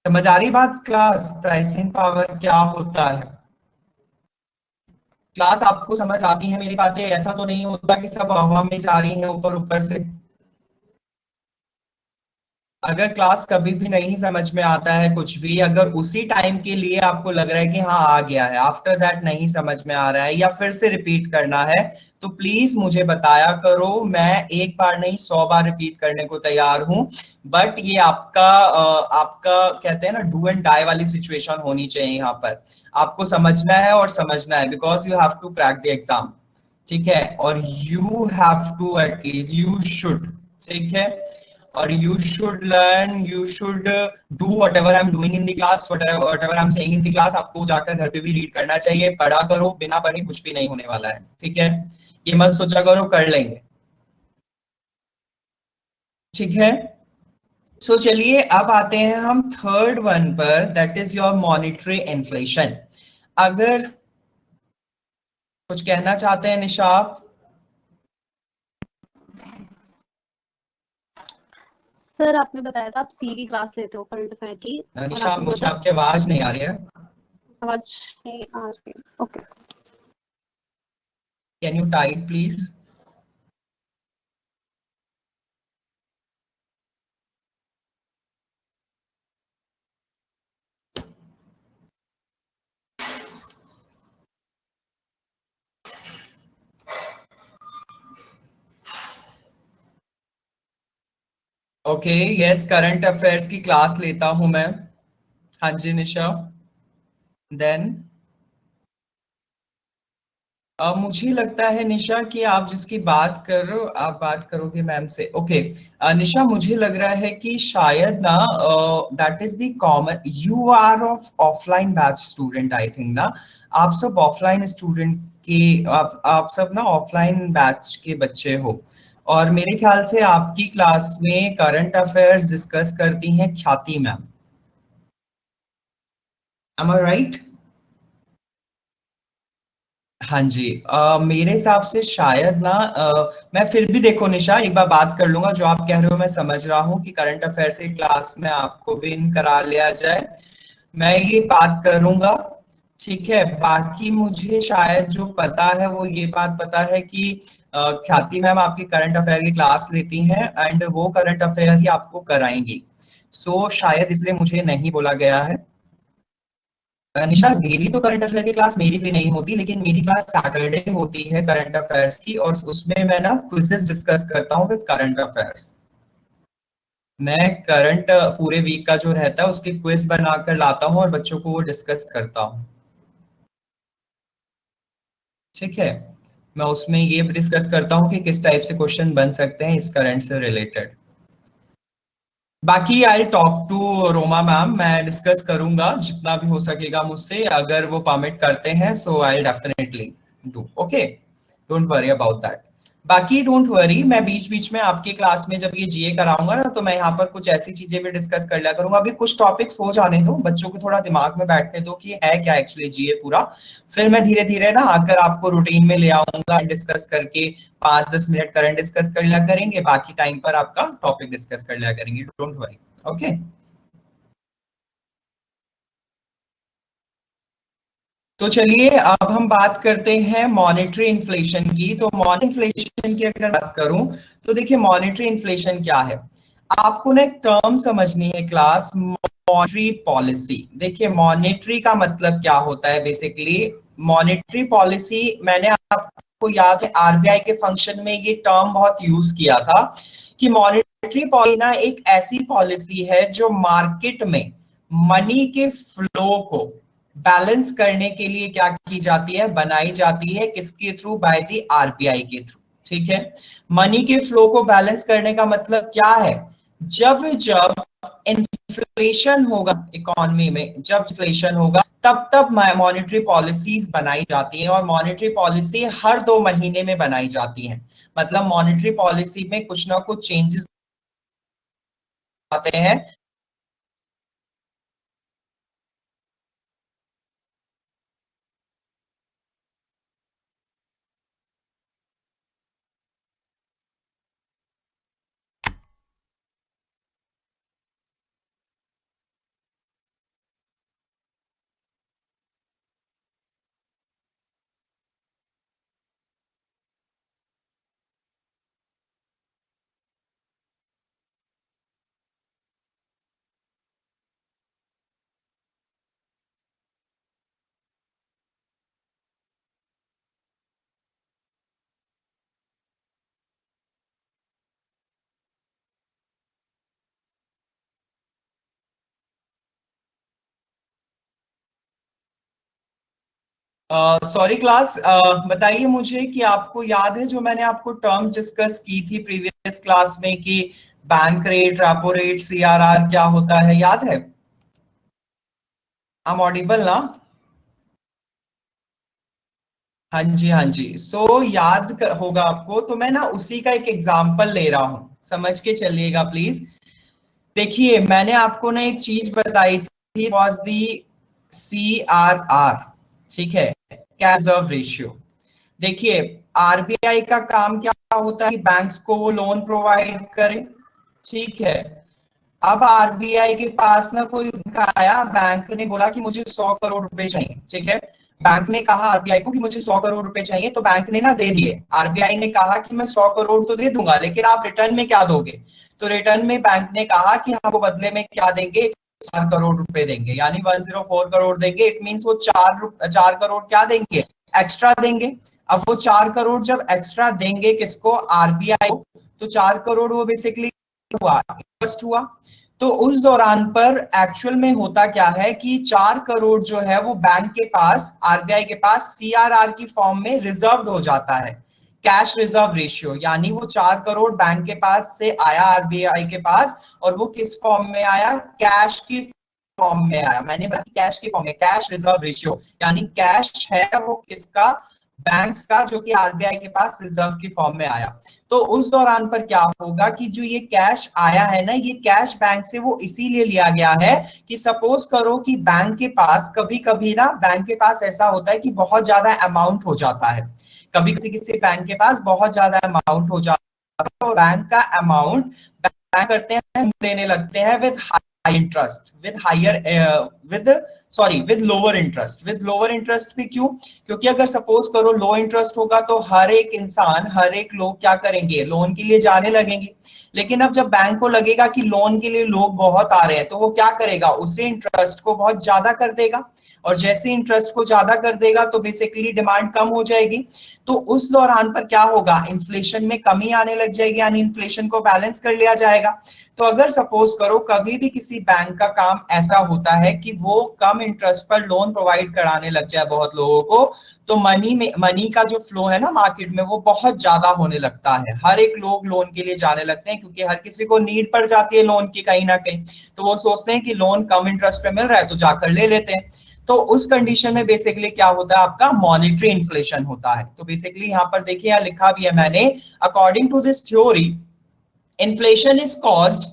समझ आ रही बात क्लास? प्राइसिंग पावर क्या होता है क्लास? आपको समझ आती है मेरी बातें? ऐसा तो नहीं होता कि सब हवा में जा रही है ऊपर ऊपर से? अगर क्लास कभी भी नहीं समझ में आता है कुछ भी, अगर उसी टाइम के लिए आपको लग रहा है कि हाँ आ गया है, आफ्टर दैट नहीं समझ में आ रहा है या फिर से रिपीट करना है, तो प्लीज मुझे बताया करो। मैं एक बार नहीं 100 बार रिपीट करने को तैयार हूं, बट ये आपका कहते हैं ना डू एंड डाई वाली सिचुएशन होनी चाहिए। यहाँ पर आपको समझना है और समझना है, because you have to crack the exam, ठीक है? और you have to at least, you should, ठीक है? और you should learn, you should do whatever I'm doing in the class, whatever I'm saying in the class, आपको जाकर घर पे भी रीड करना चाहिए। पढ़ा करो, बिना पढ़े कुछ भी नहीं होने वाला है, ठीक है? ये मत सोचा करो कर लेंगे, ठीक है? सो चलिए अब आते हैं हम थर्ड वन पर, that is your monetary inflation. अगर कुछ कहना चाहते हैं निशा आप? सर आपने बताया था आप सी की क्लास लेते हो करंट अफेयर की, निशा मुझे आपकी आवाज नहीं आ रही है। आवाज नहीं आ रही, okay. Can you type please? Okay yes, current affairs की क्लास लेता हूं मैं। हाँ जी निशा। देन मुझे लगता है निशा कि आप जिसकी बात कर रहे हो, आप बात करोगे मैम से। ओके निशा, मुझे लग रहा है कि शायद ना that is the common, you are of offline batch student I think ना। आप सब ऑफलाइन स्टूडेंट के, आप सब ना ऑफलाइन बैच के बच्चे हो, और मेरे ख्याल से आपकी क्लास में करंट अफेयर्स डिस्कस करती हैं ख्याति मैम। एम आई राइट? हाँ जी, मेरे हिसाब से शायद ना मैं फिर भी देखो निशा एक बार बात कर लूंगा, जो आप कह रहे हो मैं समझ रहा हूँ कि करंट अफेयर से क्लास में आपको भी इन करा लिया जाए, मैं ये बात करूंगा, ठीक है? बाकी मुझे शायद जो पता है वो ये बात पता है कि ख्याति मैम आपकी करंट अफेयर की क्लास लेती हैं एंड वो करंट अफेयर ही आपको कराएंगी। सो शायद इसलिए मुझे नहीं बोला गया है। निशा मेरी तो करंट अफेयर की क्लास मेरी भी नहीं होती, लेकिन मेरी क्लास सैटरडे होती है करंट अफेयर्स की, और उसमें मैं ना क्विज़ेस डिस्कस करता हूँ विद करंट अफेयर्स। मैं करंट पूरे वीक का जो रहता है उसके क्विज बनाकर लाता हूँ और बच्चों को वो डिस्कस करता हूँ, ठीक है? मैं उसमें ये डिस्कस करता हूँ कि किस टाइप से क्वेश्चन बन सकते हैं इस करंट से रिलेटेड। बाकी I talk to Roma ma'am, मैं डिस्कस करूंगा जितना भी हो सकेगा मुझसे, अगर वो परमिट करते हैं so I definitely do. Okay, don't worry about that. बाकी डोंट वरी, मैं बीच बीच में आपकी क्लास में जब ये जीए कराऊंगा ना, तो मैं यहाँ पर कुछ ऐसी चीजें भी डिस्कस कर लिया करूंगा। अभी कुछ टॉपिक्स हो जाने दो, बच्चों को थोड़ा दिमाग में बैठने दो कि है क्या एक्चुअली जीए पूरा, फिर मैं धीरे धीरे ना आकर आपको रूटीन में ले आऊंगा, डिस्कस करके 5-10 मिनट करंट डिस्कस कर लिया करेंगे, बाकी टाइम पर आपका टॉपिक डिस्कस कर लिया करेंगे, डोंट वरी। ओके तो चलिए अब हम बात करते हैं मॉनेटरी इन्फ्लेशन की। तो मॉनेटरी इन्फ्लेशन की अगर बात करूं तो देखिए मॉनेटरी इन्फ्लेशन क्या है, आपको ना एक टर्म समझनी है क्लास, मॉनेटरी पॉलिसी। देखिए मॉनेटरी का मतलब क्या होता है बेसिकली, मॉनेटरी पॉलिसी, मैंने आपको याद है आरबीआई के फंक्शन में ये टर्म बहुत यूज किया था कि मॉनेटरी पॉलिसी ना एक ऐसी पॉलिसी है जो मार्केट में मनी के फ्लो को बैलेंस करने के लिए क्या की जाती है, बनाई जाती है, किसके थ्रू? बाय द आरबीआई के थ्रू, ठीक है? मनी के फ्लो को बैलेंस करने का मतलब क्या है, जब जब इन्फ्लेशन होगा इकोनॉमी में, जब इन्फ्लेशन होगा तब तब मॉनेटरी पॉलिसीज बनाई जाती हैं, और मॉनेटरी पॉलिसी हर 2 महीने में बनाई जाती है। मतलब मॉनेटरी पॉलिसी में कुछ ना कुछ चेंजेस आते हैं। सॉरी क्लास, बताइए मुझे कि आपको याद है जो मैंने आपको टर्म्स डिस्कस की थी प्रीवियस क्लास में, कि bank rate, repo rate, CRR क्या होता है, याद है? हम ऑडिबल ना? हाँ जी, हाँ जी। याद होगा आपको, तो मैं ना उसी का एक एग्जांपल ले रहा हूं, समझ के चलिएगा प्लीज। देखिए मैंने आपको ना एक चीज बताई थी, वाज दी सीआरआर, ठीक है, कैश रिजर्व रेशियो। देखिए आरबीआई का काम क्या होता है कि बैंक्स को वो लोन प्रोवाइड करे, ठीक है। अब आरबीआई के पास ना कोई बैंक आया, बैंक ने बोला कि मुझे 100 करोड़ रुपए चाहिए, ठीक है। बैंक ने कहा आरबीआई को कि मुझे 100 करोड़ रुपए चाहिए, तो बैंक ने ना दे दिए। आरबीआई ने कहा कि मैं 100 करोड़ तो दे दूंगा, लेकिन आप रिटर्न में क्या दोगे? तो रिटर्न में बैंक ने कहा कि आपको बदले में क्या देंगे, 4 करोड़ रुपए देंगे, यानी 104 करोड़ देंगे। इट मीन्स वो 4 करोड़ क्या देंगे, एक्स्ट्रा देंगे। अब वो 4 करोड़ जब एक्स्ट्रा देंगे किसको, आरबीआई को, तो 4 करोड़ वो बेसिकली हुआ, इन्वेस्ट हुआ। तो उस दौरान पर एक्चुअल में होता क्या है कि 4 करोड़ जो है वो बैंक के पास, आरबीआई के पास सीआरआर की फॉर्म में रिजर्व हो जाता है, कैश रिजर्व रेशियो। यानी वो 4 करोड़ बैंक के पास से आया आरबीआई के पास, और वो किस फॉर्म में आया, कैश की फॉर्म में आया। मैंने बताया कैश की फॉर्म में, कैश रिजर्व रेशियो, यानी कैश है वो किसका, बैंक्स का, जो कि आरबीआई के पास रिजर्व की फॉर्म में आया। तो उस दौरान पर क्या होगा कि जो ये कैश आया है ना, ये कैश बैंक से वो इसीलिए लिया गया है कि सपोज करो कि बैंक के पास कभी कभी ना, बैंक के पास ऐसा होता है कि बहुत ज्यादा अमाउंट हो जाता है, कभी किसी किसी बैंक के पास बहुत ज्यादा अमाउंट हो जाता है, और बैंक का अमाउंट बैंक करते हैं, देने लगते हैं with high interest, with higher with sorry with lower interest. With lower interest भी क्यों, क्योंकि अगर सपोज करो लो इंटरेस्ट होगा तो हर एक इंसान, हर एक लोग क्या करेंगे, लोन के लिए जाने लगेंगे। लेकिन अब जब बैंक को लगेगा कि लोन के लिए लोग बहुत आ रहे हैं, तो वो क्या करेगा, उसे इंटरेस्ट को बहुत ज्यादा कर देगा, और जैसे इंटरेस्ट को ज्यादा कर देगा तो बेसिकली डिमांड कम हो जाएगी। तो उस दौरान पर क्या होगा, इन्फ्लेशन में कमी आने लग जाएगी, यानी इन्फ्लेशन को बैलेंस कर लिया जाएगा। तो अगर सपोज करो कभी भी किसी बैंक का काम ऐसा होता है कि वो कम इंटरेस्ट पर लोन प्रोवाइड कराने लग जाए बहुत लोगों को, तो मनी का जो फ्लो है ना मार्केट में, वो बहुत ज्यादा होने लगता है। हर एक लोग लोन के लिए जाने लगते हैं, क्योंकि हर किसी को नीड पड़ जाती है लोन की कहीं ना कहीं। तो वो सोचते हैं कि लोन कम इंटरेस्ट पे मिल रहा है तो जाकर ले लेते हैं। तो उस कंडीशन में बेसिकली क्या होता है, आपका मॉनेटरी इन्फ्लेशन होता है। तो बेसिकली यहाँ पर देखिए, यहाँ लिखा भी है मैंने, according to this theory, inflation is caused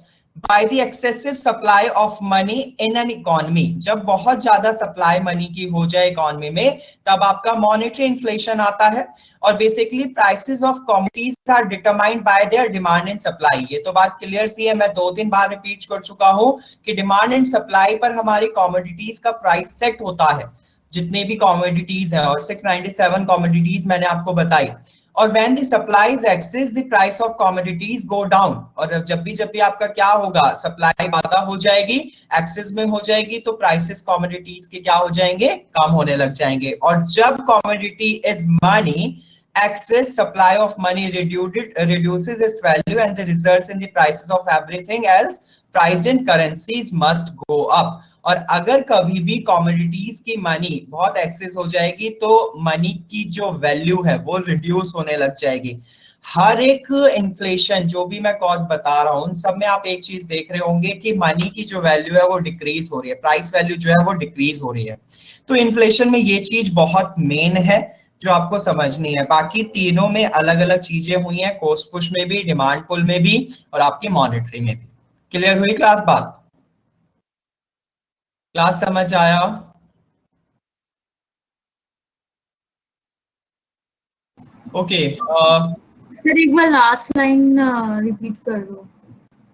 by the excessive supply of money in an economy। जब बहुत ज्यादा सप्लाई मनी की हो जाए इकोनॉमी में, तब आपका मॉनेटरी इन्फ्लेशन आता है। और basically prices of commodities are determined by their demand and supply. ये तो बात क्लियर सी है, मैं 2-3 बार रिपीट कर चुका हूं कि डिमांड एंड सप्लाई पर हमारी कमोडिटीज का प्राइस सेट होता है, जितने भी कमोडिटीज हैं, और 697 कमोडिटीज मैंने आपको बताई। और when the supply is excess, the price of commodities go down। और जब भी आपका क्या होगा, सप्लाई ज्यादा हो जाएगी, एक्सेस में हो जाएगी, तो प्राइसेस कमोडिटीज के क्या हो जाएंगे, कम होने लग जाएंगे। और जब commodity is money, excess supply of money reduces its value and the results in the prices of everything else priced in currencies must go up। और अगर कभी भी कमोडिटीज की मनी बहुत एक्सेस हो जाएगी, तो मनी की जो वैल्यू है वो रिड्यूस होने लग जाएगी। हर एक इन्फ्लेशन जो भी मैं कॉस्ट बता रहा हूं उन सब में आप एक चीज देख रहे होंगे कि मनी की जो वैल्यू है वो डिक्रीज हो रही है, प्राइस वैल्यू जो है वो डिक्रीज हो रही है। तो इन्फ्लेशन में ये चीज बहुत मेन है जो आपको समझनी है। बाकी तीनों में अलग अलग चीजें हुई हैं, कॉस्ट पुश में भी, डिमांड पुल में भी और आपकी मॉनेटरी में भी। क्लियर हुई क्लास बात? क्लास समझ आया? ओके। सर एक बार लास्ट लाइन रिपीट कर दो।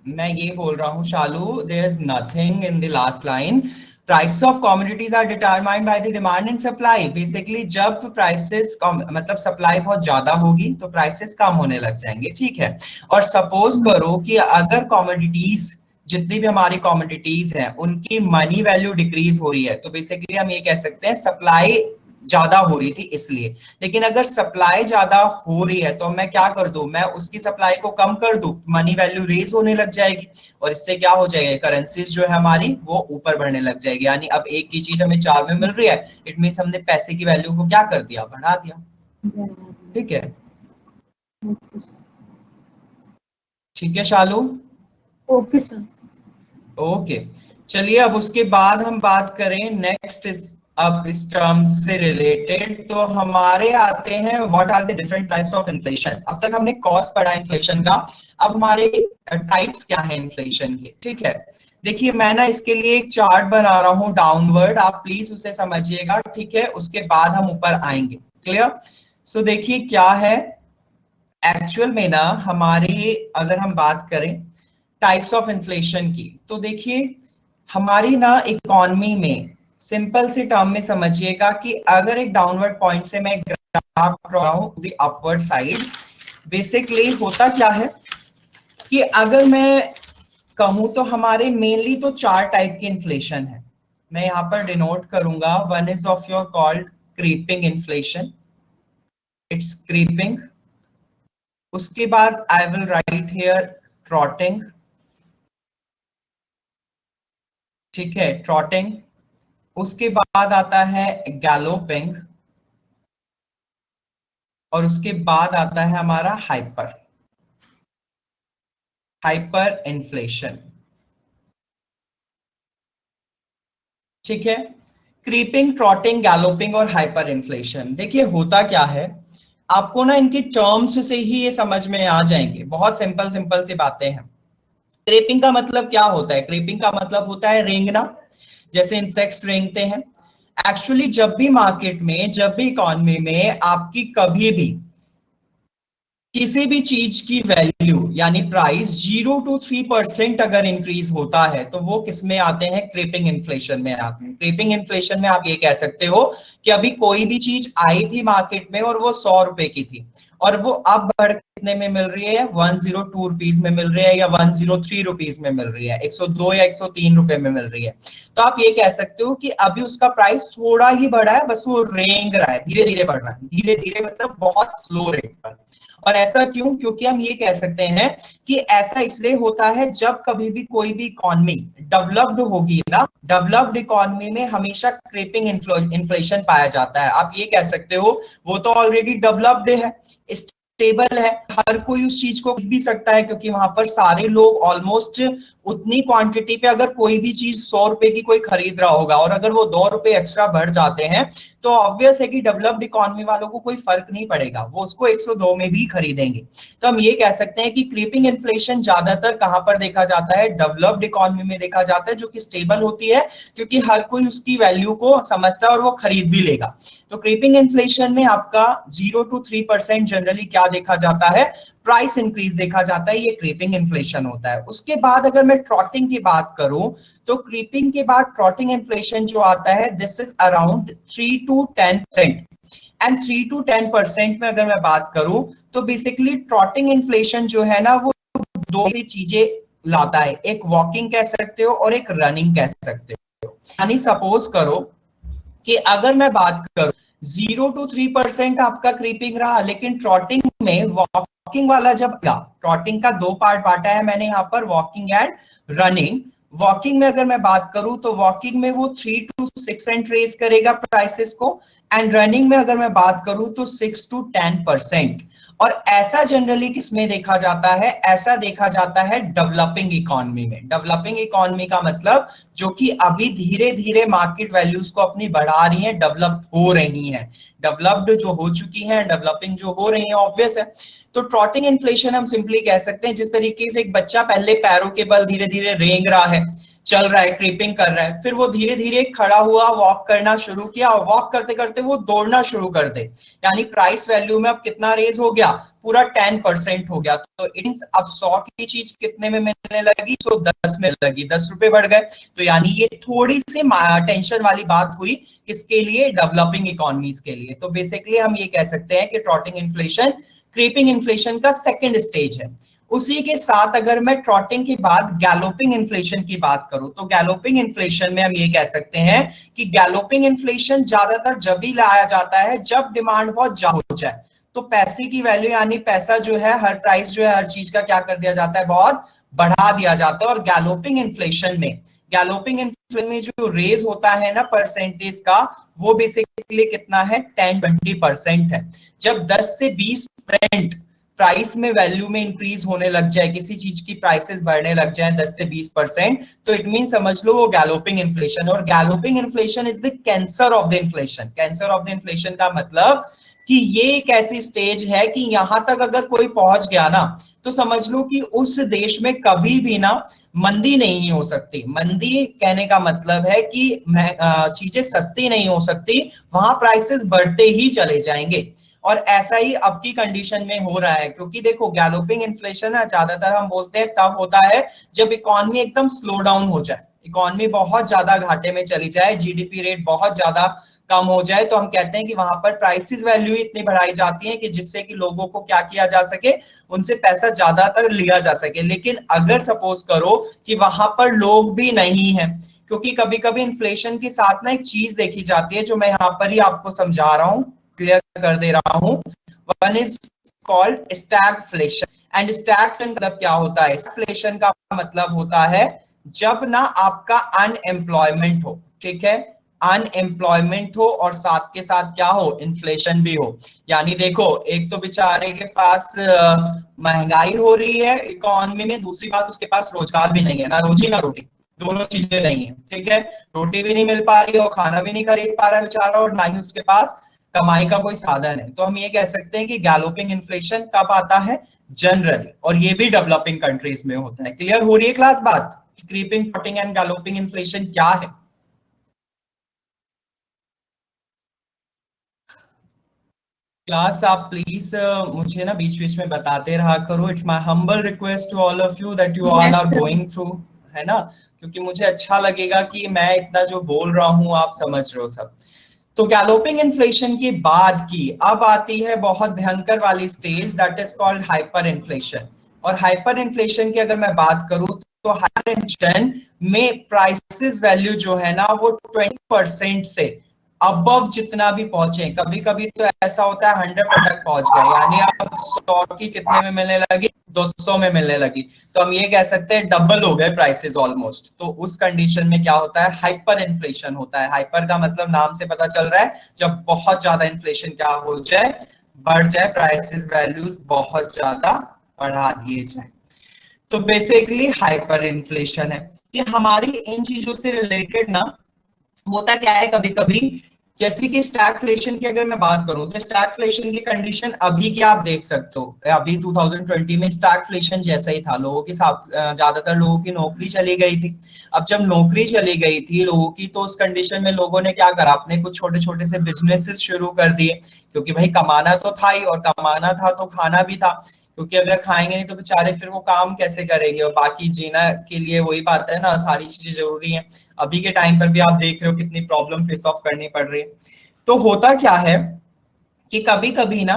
मैं ये बोल रहा हूँ Shalu, there is nothing in the last line. Price of commodities are determined by the demand and supply. Basically जब प्राइसेस मतलब सप्लाई बहुत ज्यादा होगी तो प्राइसेस कम होने लग जाएंगे, ठीक है। और सपोज करो कि अगर कमोडिटीज, जितनी भी हमारी कमोडिटीज हैं उनकी मनी वैल्यू डिक्रीज हो रही है, तो बेसिकली हम ये कह सकते हैं सप्लाई ज्यादा हो रही थी इसलिए। लेकिन अगर सप्लाई ज्यादा हो रही है तो मैं क्या कर दूं, मैं उसकी सप्लाई को कम कर दूं, मनी वैल्यू रेज होने लग जाएगी और इससे क्या हो जाएगा, करेंसीज जो है हमारी वो ऊपर बढ़ने लग जाएगी। यानी अब एक की चीज हमें 4 में मिल रही है, इट मींस हमने पैसे की वैल्यू को क्या कर दिया, बढ़ा दिया। ठीक है, ठीक है शालू? Okay sir. ओके, चलिए अब उसके बाद हम बात करें नेक्स्ट इस, अब इस टर्म से रिलेटेड तो हमारे आते हैं what are the different types of inflation. अब तक हमने कॉस्ट पढ़ा इन्फ्लेशन का, अब हमारे टाइप्स क्या है इन्फ्लेशन के, ठीक है। देखिए मैं ना इसके लिए एक चार्ट बना रहा हूं डाउनवर्ड, आप प्लीज उसे समझिएगा, ठीक है, उसके बाद हम ऊपर आएंगे। क्लियर? सो देखिए क्या है एक्चुअल में ना हमारी, अगर हम बात करें टाइप्स ऑफ इन्फ्लेशन की, तो देखिए हमारी ना इकोनॉमी में सिंपल सी टर्म में समझिएगा कि अगर एक डाउनवर्ड पॉइंट से मैं ग्राफ ड्रॉ रहा हूं द अपवर्ड साइड, बेसिकली होता क्या है कि अगर मैं कहूं तो हमारे मेनली तो 4 टाइप की इन्फ्लेशन है। मैं यहां पर डिनोट करूंगा, one is of your called creeping inflation, it's creeping. उसके बाद I will write here trotting, ठीक है, ट्रॉटिंग। उसके बाद आता है गैलोपिंग और उसके बाद आता है हमारा हाइपर, हाइपर इन्फ्लेशन, ठीक है। क्रीपिंग, ट्रॉटिंग, गैलोपिंग और हाइपर इन्फ्लेशन। देखिए होता क्या है, आपको ना इनकी टर्म्स से ही ये समझ में आ जाएंगे, बहुत सिंपल सिंपल सी बातें हैं। क्रेपिंग का मतलब क्या होता है? क्रेपिंग का मतलब होता है रेंगना, जैसे इंसेक्ट्स रेंगते हैं। एक्चुअली जब भी मार्केट में, जब भी इकोनॉमी में आपकी कभी भी किसी भी चीज की वैल्यू यानी प्राइस 0 to 3% अगर इंक्रीज होता है तो वो किस में आते हैं, क्रीपिंग इन्फ्लेशन में आते हैं। क्रीपिंग इन्फ्लेशन में आप ये कह सकते हो कि अभी कोई भी चीज आई थी मार्केट में और वो 100 रुपए की थी और वो अब बढ़ कितने में मिल रही है, 102 रुपीज में मिल रही है या 103 रुपीज में मिल रही है, 102 या 103 रुपए में मिल रही है। तो आप ये कह सकते हो कि अभी उसका प्राइस थोड़ा ही बढ़ा है, बस वो रेंग रहा है, धीरे धीरे बढ़ रहा है, धीरे धीरे मतलब बहुत स्लो रेट पर। और ऐसा क्यों? क्योंकि हम ये कह सकते हैं कि ऐसा इसलिए होता है जब कभी भी कोई भी इकोनॉमी डेवलप्ड होगी ना, डेवलप्ड इकोनॉमी में हमेशा क्रीपिंग इन्फ्लेशन पाया जाता है। आप ये कह सकते हो वो तो ऑलरेडी डेवलप्ड है, स्टेबल है, हर कोई उस चीज को खरीद भी सकता है क्योंकि वहां पर सारे लोग ऑलमोस्ट उतनी क्वांटिटी पे, अगर कोई भी चीज 100 रुपए की कोई खरीद रहा होगा और अगर वो 2 रुपए एक्स्ट्रा बढ़ जाते हैं तो ऑब्वियस है कि डेवलप्ड इकोनॉमी वालों को कोई फर्क नहीं पड़ेगा, वो उसको 102 में भी खरीदेंगे। तो हम ये कह सकते हैं कि क्रीपिंग इन्फ्लेशन ज्यादातर कहां पर देखा जाता है, डेवलप्ड इकोनॉमी में देखा जाता है, जो कि स्टेबल होती है क्योंकि हर कोई उसकी वैल्यू को समझता है और वो खरीद भी लेगा। तो क्रीपिंग इन्फ्लेशन में आपका 0 to 3% जनरली क्या देखा जाता है, प्राइस इंक्रीज देखा जाता है, ये क्रीपिंग इन्फ्लेशन होता है। उसके बाद अगर मैं ट्रॉटिंग की बात करूं तो क्रीपिंग के बाद ट्रॉटिंग इन्फ्लेशन जो आता है, this is around 3 to 10%। And 3 to 10% में अगर मैं बात करूं तो बेसिकली ट्रॉटिंग इन्फ्लेशन जो है ना वो दो चीजें लाता है, एक वॉकिंग कह सकते हो और एक रनिंग कह सकते हो। यानी सपोज करो कि अगर मैं बात करूं 0 to 3% आपका क्रीपिंग रहा, लेकिन ट्रॉटिंग में वॉकिंग वाला जब, ट्रॉटिंग का 2 पार्ट बांटा है मैंने यहाँ पर, वॉकिंग एंड रनिंग। वॉकिंग में अगर मैं बात करूं तो वॉकिंग में वो 3 to 6% रेज करेगा प्राइसेस को, एंड रनिंग में अगर मैं बात करूं तो 6 to 10%। और ऐसा जनरली किसमें देखा जाता है, ऐसा देखा जाता है डेवलपिंग इकोनॉमी में। डेवलपिंग इकोनॉमी का मतलब जो कि अभी धीरे धीरे मार्केट वैल्यूज को अपनी बढ़ा रही हैं, डेवलप हो रही हैं। डेवलप्ड जो हो चुकी हैं, डेवलपिंग जो हो रही है, ऑब्वियस है। तो ट्रॉटिंग इन्फ्लेशन हम सिंपली कह सकते हैं जिस तरीके से एक बच्चा पहले पैरों के बल धीरे धीरे रेंग रहा है, चल रहा है, क्रीपिंग कर रहा है, फिर वो धीरे धीरे खड़ा हुआ, वॉक करना शुरू किया, और वॉक करते करते वो दौड़ना शुरू कर दे, यानी प्राइस वैल्यू में अब कितना रेज हो गया, पूरा 10% हो गया। तो इट मींस अब 100 की चीज कितने में मिलने लगी, 110 में लगी, 10 रुपए बढ़ गए। तो यानी ये थोड़ी सी टेंशन वाली बात हुई, किसके लिए, डेवलपिंग इकोनॉमीज के लिए। तो बेसिकली हम ये कह सकते हैं कि ट्रॉटिंग इन्फ्लेशन क्रीपिंग इन्फ्लेशन का सेकंड स्टेज है। उसी के साथ अगर मैं ट्रॉटिंग के बाद गैलोपिंग इन्फ्लेशन की बात करूं, तो गैलोपिंग इन्फ्लेशन में हम ये कह सकते हैं कि गैलोपिंग इन्फ्लेशन ज्यादातर जब ही लाया जाता है जब डिमांड बहुत ज्यादा हो जाए। तो पैसे की वैल्यू यानी पैसा जो है, हर प्राइस जो है, हर चीज का क्या कर दिया जाता है, बहुत बढ़ा दिया जाता है। और गैलोपिंग इन्फ्लेशन में जो रेज होता है ना परसेंटेज का, वो बेसिकली कितना है, 10-20% है। जब 10 से 20% प्राइस में वैल्यू में इंक्रीज होने लग जाए, किसी चीज की प्राइसेस बढ़ने लग जाए 10 से 20%, तो इट मीन समझ लो वो गैलोपिंग इन्फ्लेशन। और galloping inflation is the cancer of the inflation. Cancer of the inflation का मतलब कि ये एक ऐसी स्टेज है कि यहां तक अगर कोई पहुंच गया ना, तो समझ लो कि उस देश में कभी भी ना मंदी नहीं हो सकती। मंदी कहने का मतलब है कि चीजें सस्ती नहीं हो सकती, वहां प्राइसेस बढ़ते ही चले जाएंगे। और ऐसा ही अब की कंडीशन में हो रहा है, क्योंकि देखो गैलोपिंग इन्फ्लेशन है ज्यादातर हम बोलते हैं तब होता है जब इकोनॉमी एकदम स्लो डाउन हो जाए, इकोनॉमी बहुत ज्यादा घाटे में चली जाए, जीडीपी रेट बहुत ज्यादा कम हो जाए, तो हम कहते हैं कि वहां पर प्राइसेस वैल्यू इतनी बढ़ाई जाती है कि जिससे कि लोगों को क्या किया जा सके, उनसे पैसा ज्यादातर लिया जा सके। लेकिन अगर सपोज करो कि वहां पर लोग भी नहीं है, क्योंकि कभी कभी इन्फ्लेशन के साथ ना एक चीज देखी जाती है जो मैं यहाँ पर ही आपको समझा रहा हूँ, क्लियर कर दे रहा हूं। One is called stagflation. And stagflation मतलब क्या होता है, स्टैगफ्लेशन का मतलब होता है जब ना आपका अनएम्प्लॉयमेंट हो, ठीक है, अनएम्प्लॉयमेंट हो और साथ के साथ क्या हो, इन्फ्लेशन भी हो। यानी देखो एक तो बेचारे के पास महंगाई हो रही है इकोनॉमी में, दूसरी बात उसके पास रोजगार भी नहीं है, ना रोजी ना रोटी, दोनों चीजें नहीं है, ठीक है, रोटी भी नहीं मिल पा रही और खाना भी नहीं खरीद पा रहा है बेचारा, और ना ही उसके पास कमाई का कोई साधन है। तो हम ये कह सकते हैं कि गैलोपिंग इन्फ्लेशन कब आता है, जनरली, और ये भी डेवलपिंग कंट्रीज में होता है। क्लियर हो रही है क्लास बात, creeping, trotting and galloping inflation क्या है। क्लास आप प्लीज मुझे ना बीच बीच में बताते रहा करो। It's my humble request to all of you that you all are going through, है ना, क्योंकि मुझे अच्छा लगेगा कि मैं इतना जो बोल रहा हूँ आप समझ रहे हो सब। तो गैलोपिंग इन्फ्लेशन के बाद की अब आती है बहुत भयंकर वाली stage, that is called hyper inflation. और हाइपर इन्फ्लेशन की अगर मैं बात करूं तो हाइपर इन्फ्लेशन में प्राइसेस वैल्यू जो है ना वो 20% से अबव जितना भी पहुंचे, कभी कभी तो ऐसा होता है 100 तक पहुंच गए, यानी अब 100 की जितने में मिलने लगी 200 में मिलने लगी, तो हम ये कह सकते हैं डबल हो गए प्राइसेस ऑलमोस्ट। तो उस कंडीशन में क्या होता है, हाइपर इन्फ्लेशन होता है। हाइपर का मतलब नाम से पता चल रहा है जब बहुत ज्यादा इन्फ्लेशन क्या हो जाए, बढ़ जाए, प्राइसेस वैल्यूज बहुत ज्यादा बढ़ा दिए जाए, तो बेसिकली हाइपर इन्फ्लेशन है। कि हमारी इन चीजों से रिलेटेड ना होता क्या है कभी कभी, जैसे कि स्टैगफ्लेशन की अगर मैं बात करूं तो स्टैगफ्लेशन की कंडीशन अभी की आप देख सकते हो, अभी 2020 में स्टैगफ्लेशन जैसा ही था, लोगों की ज्यादातर लोगों की नौकरी चली गई थी। अब जब नौकरी चली गई थी लोगों की, तो उस कंडीशन में लोगों ने क्या करा, अपने कुछ छोटे छोटे से बिजनेसेस शुरू कर दिए, क्योंकि भाई कमाना तो था ही, और कमाना था तो खाना भी था, क्योंकि अगर खाएंगे नहीं तो बेचारे फिर वो काम कैसे करेंगे, और बाकी जीना के लिए वही बात है ना, सारी चीजें जरूरी हैं। अभी के टाइम पर भी आप देख रहे हो कितनी प्रॉब्लम फेस ऑफ करनी पड़ रही है। तो होता क्या है कि कभी कभी ना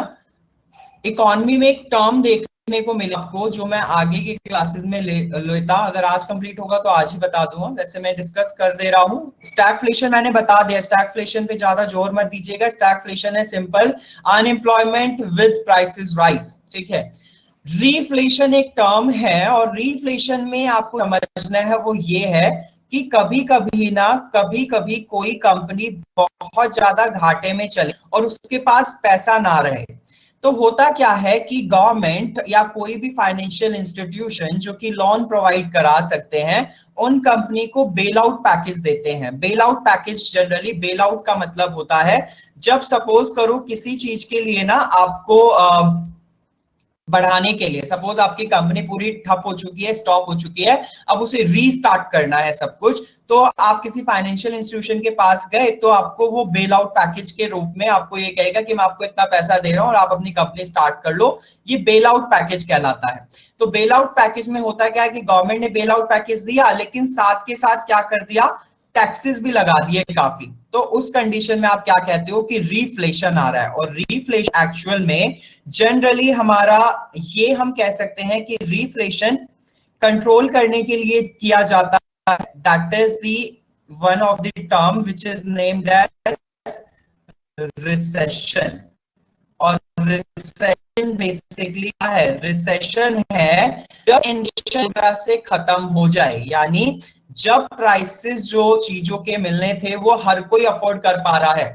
इकोनॉमी में एक टर्म देखने को मिला आपको, जो मैं आगे की क्लासेस में लेता, अगर आज कंप्लीट होगा तो आज ही बता दूंगा, वैसे मैं डिस्कस कर दे रहा हूँ। स्टैगफ्लेशन मैंने बता दिया, स्टैगफ्लेशन पे ज्यादा जोर मत दीजिएगा, स्टैगफ्लेशन है simple unemployment with prices rise, ठीक है। रीफ्लेशन एक टर्म है, और रीफ्लेशन में आपको समझना है वो ये है कि कभी कभी कोई कंपनी बहुत ज्यादा घाटे में चले और उसके पास पैसा ना रहे, तो होता क्या है कि गवर्नमेंट या कोई भी फाइनेंशियल इंस्टीट्यूशन जो कि लोन प्रोवाइड करा सकते हैं, उन कंपनी को बेल आउट पैकेज देते हैं। Bail out package generally, bail out का मतलब होता है जब सपोज करो किसी चीज के लिए ना आपको बढ़ाने के लिए, सपोज आपकी कंपनी पूरी ठप हो चुकी है, स्टॉप हो चुकी है, अब उसे रीस्टार्ट करना है सब कुछ, तो आप किसी फाइनेंशियल इंस्टीट्यूशन के पास गए तो आपको वो बेल आउट पैकेज के रूप में आपको ये कहेगा कि मैं आपको इतना पैसा दे रहा हूं और आप अपनी कंपनी स्टार्ट कर लो। ये बेल आउट पैकेज कहलाता है। तो बेल आउट पैकेज में होता क्या है कि गवर्नमेंट ने बेल आउट पैकेज दिया, लेकिन साथ के साथ क्या कर दिया, टैक्सेस भी लगा दिए काफी। तो उस कंडीशन में आप क्या कहते हो कि रीफ्लेशन आ रहा है। और रीफ्लेशन एक्चुअल में जनरली हमारा, ये हम कह सकते हैं कि रीफ्लेशन कंट्रोल करने के लिए किया जाता है। That is the one of the term which is named as recession. और रिसेशन बेसिकली क्या है, रिसेशन है जब इन्फ्लेशन से खत्म हो जाए, यानी जब प्राइसेस जो चीजों के मिलने थे वो हर कोई अफोर्ड कर पा रहा है।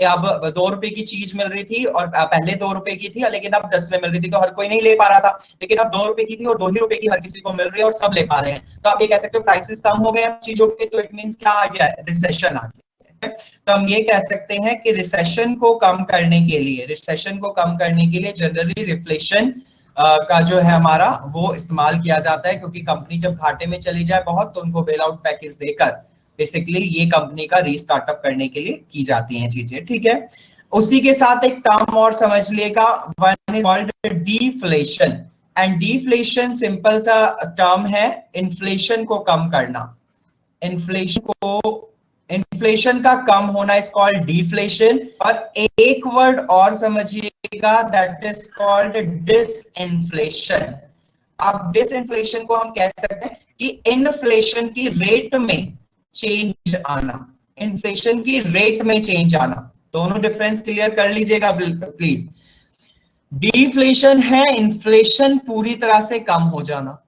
अब 2 रुपए की चीज मिल रही थी और पहले 2 रुपए की थी, लेकिन अब 10 में मिल रही थी, तो हर कोई नहीं ले पा रहा था। लेकिन अब 2 रुपए की थी और 2 ही रुपए की हर किसी को मिल रही है और सब ले पा रहे हैं। तो आप ये कह सकते हो प्राइसेस कम हो गए चीजों के, तो इट मींस क्या आ गया, रिसेशन आ गया। तो हम ये कह सकते हैं कि रिसेशन को कम करने के लिए, जनरली रिफ्लेशन का जो है हमारा वो इस्तेमाल किया जाता है, क्योंकि कंपनी जब घाटे में चली जाए बहुत, तो उनको बेल आउट पैकेज देकर बेसिकली ये कंपनी का रीस्टार्टअप करने के लिए की जाती हैं चीजें, ठीक है। उसी के साथ एक टर्म और समझ लिएगा, one is called deflation. And deflation simple सा टर्म है, इन्फ्लेशन को कम करना। इन्फ्लेशन का कम होना इज कॉल्ड डिफ्लेशन। और एक वर्ड और समझिएगा, दैट इज कॉल्ड डिसइन्फ्लेशन। अब डिसइन्फ्लेशन को हम कह सकते हैं कि इन्फ्लेशन की रेट में चेंज आना, इन्फ्लेशन की रेट में चेंज आना। दोनों डिफरेंस क्लियर कर लीजिएगा प्लीज। डिफ्लेशन है इन्फ्लेशन पूरी तरह से कम हो जाना,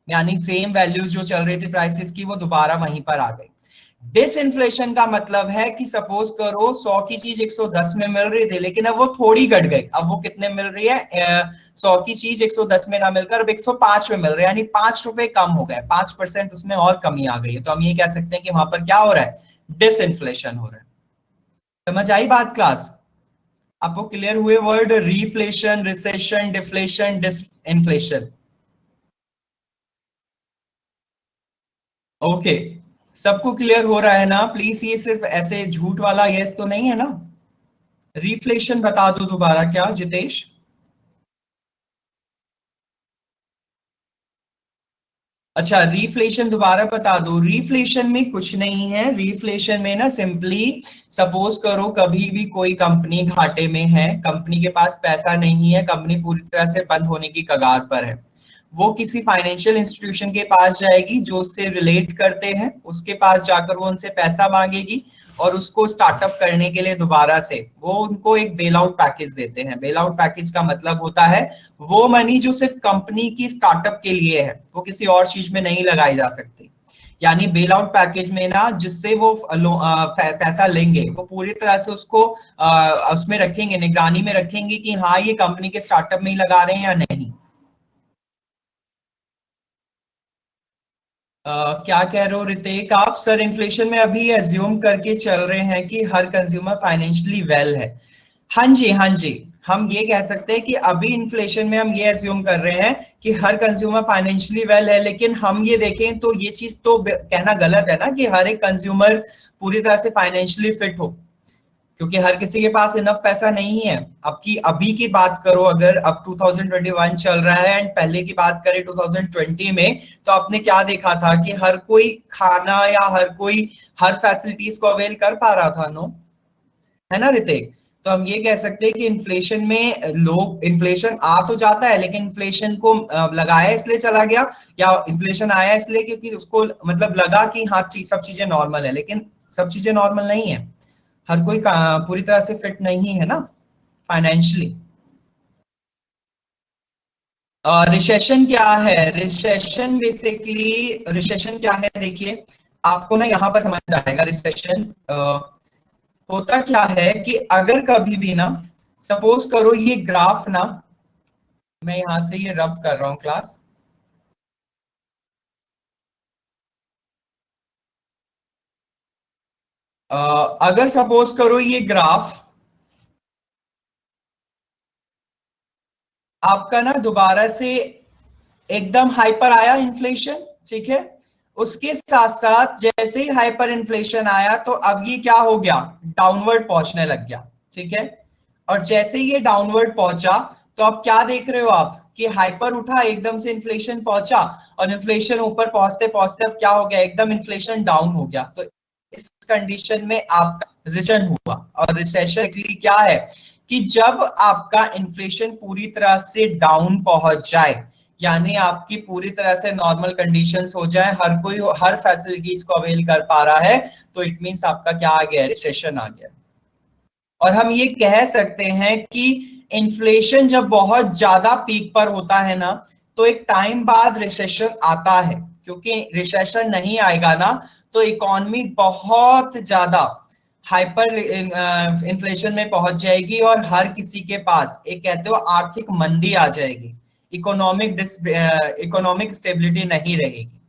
यानी सेम वैल्यूज जो चल रही थी प्राइसेस की वो दोबारा वहीं पर आ गई। डिसइन्फ्लेशन का मतलब है कि सपोज करो 100 की चीज 110 में मिल रही थी, लेकिन अब वो थोड़ी घट गई, अब वो कितने मिल रही है, 100 की चीज 110 में ना मिलकर अब 105 में मिल रही है, यानी 5 रुपए कम हो गए, 5% उसमें और कमी आ गई है। तो हम ये कह सकते हैं कि वहां पर क्या हो रहा है, डिसइन्फ्लेशन हो रहा है। समझ आई बात क्लास? आपको क्लियर हुए word रीफ्लेशन, recession, deflation, disinflation? Okay, सबको क्लियर हो रहा है ना? प्लीज ये सिर्फ ऐसे झूठ वाला यस तो नहीं है ना? रिफ्लेशन बता दो दोबारा, क्या जितेश? अच्छा, रिफ्लेशन दोबारा बता दो। रिफ्लेशन में कुछ नहीं है, रिफ्लेशन में ना सिंपली सपोज करो कभी भी कोई कंपनी घाटे में है, कंपनी के पास पैसा नहीं है, कंपनी पूरी तरह से बंद होने की कगार पर है, वो किसी फाइनेंशियल इंस्टीट्यूशन के पास जाएगी जो उससे रिलेट करते हैं, उसके पास जाकर वो उनसे पैसा मांगेगी और उसको स्टार्टअप करने के लिए दोबारा से वो उनको एक बेल आउट पैकेज देते हैं। बेल आउट पैकेज का मतलब होता है वो मनी जो सिर्फ कंपनी की स्टार्टअप के लिए है, वो किसी और चीज में नहीं लगाई जा सकती। यानी बेल आउट पैकेज में ना जिससे वो पैसा लेंगे वो पूरी तरह से उसको उसमें रखेंगे, निगरानी में रखेंगे कि हाँ ये कंपनी के स्टार्टअप में ही लगा रहे हैं या नहीं। क्या कह रहे हो रितेक आप? सर इन्फ्लेशन में अभी एज्यूम करके चल रहे हैं कि हर कंज्यूमर फाइनेंशियली वेल है। हाँ जी, हाँ जी, हम ये कह सकते हैं कि अभी इन्फ्लेशन में हम ये एज्यूम कर रहे हैं कि हर कंज्यूमर फाइनेंशियली वेल है, लेकिन हम ये देखें तो ये चीज तो कहना गलत है ना कि हर एक कंज्यूमर पूरी तरह से फाइनेंशियली फिट हो, क्योंकि हर किसी के पास इनफ पैसा नहीं है। अभी की बात करो, अगर अब 2021 चल रहा है एंड पहले की बात करें 2020 में, तो आपने क्या देखा था कि हर कोई खाना या हर कोई हर फैसिलिटीज को अवेल कर पा रहा था, नो है ना रितेक? तो हम ये कह सकते हैं कि इन्फ्लेशन में लोग, इन्फ्लेशन आ तो जाता है लेकिन इन्फ्लेशन को लगाया इसलिए चला गया, या इन्फ्लेशन आया इसलिए क्योंकि उसको मतलब लगा कि हाँ सब चीजें नॉर्मल है, लेकिन सब चीजें नॉर्मल नहीं है, हर कोई पूरी तरह से फिट नहीं है ना फाइनेंशियली। रिसेशन क्या है? रिसेशन बेसिकली, रिसेशन क्या है देखिए आपको ना यहाँ पर समझ आएगा। रिसेशन होता क्या है कि अगर कभी भी ना सपोज करो ये ग्राफ ना, मैं यहां से ये रब कर रहा हूं क्लास, अगर सपोज करो ये ग्राफ आपका ना दोबारा से एकदम हाइपर आया इन्फ्लेशन, ठीक है, उसके साथ साथ जैसे ही हाइपर इन्फ्लेशन आया तो अब ये क्या हो गया, डाउनवर्ड पहुंचने लग गया, ठीक है। और जैसे ही ये डाउनवर्ड पहुंचा तो अब क्या देख रहे हो आप कि हाइपर उठा, एकदम से इन्फ्लेशन पहुंचा, और इन्फ्लेशन ऊपर पहुंचते पहुंचते अब क्या हो गया, एकदम इन्फ्लेशन डाउन हो गया। तो इस कंडीशन में आपका रिसेशन हुआ। और रिसेशन क्या है कि जब आपका इन्फ्लेशन पूरी तरह से डाउन पहुंच जाए, यानी आपकी पूरी तरह से नॉर्मल कंडीशंस हो जाए, हर कोई हर फैसिलिटीज को अवेल कर पा रहा है, तो इट मींस आपका क्या आ गया, रिसेशन आ गया। और हम ये कह सकते हैं कि इन्फ्लेशन जब बहुत ज्यादा पीक पर होता है ना, तो एक टाइम बाद रिसेशन आता है, क्योंकि रिसेशन नहीं आएगा ना तो इकोनॉमी बहुत ज्यादा हाइपर इन्फ्लेशन में पहुंच जाएगी और हर किसी के पास एक कहते हो आर्थिक मंदी आ जाएगी, इकोनॉमिक स्टेबिलिटी नहीं रहेगी।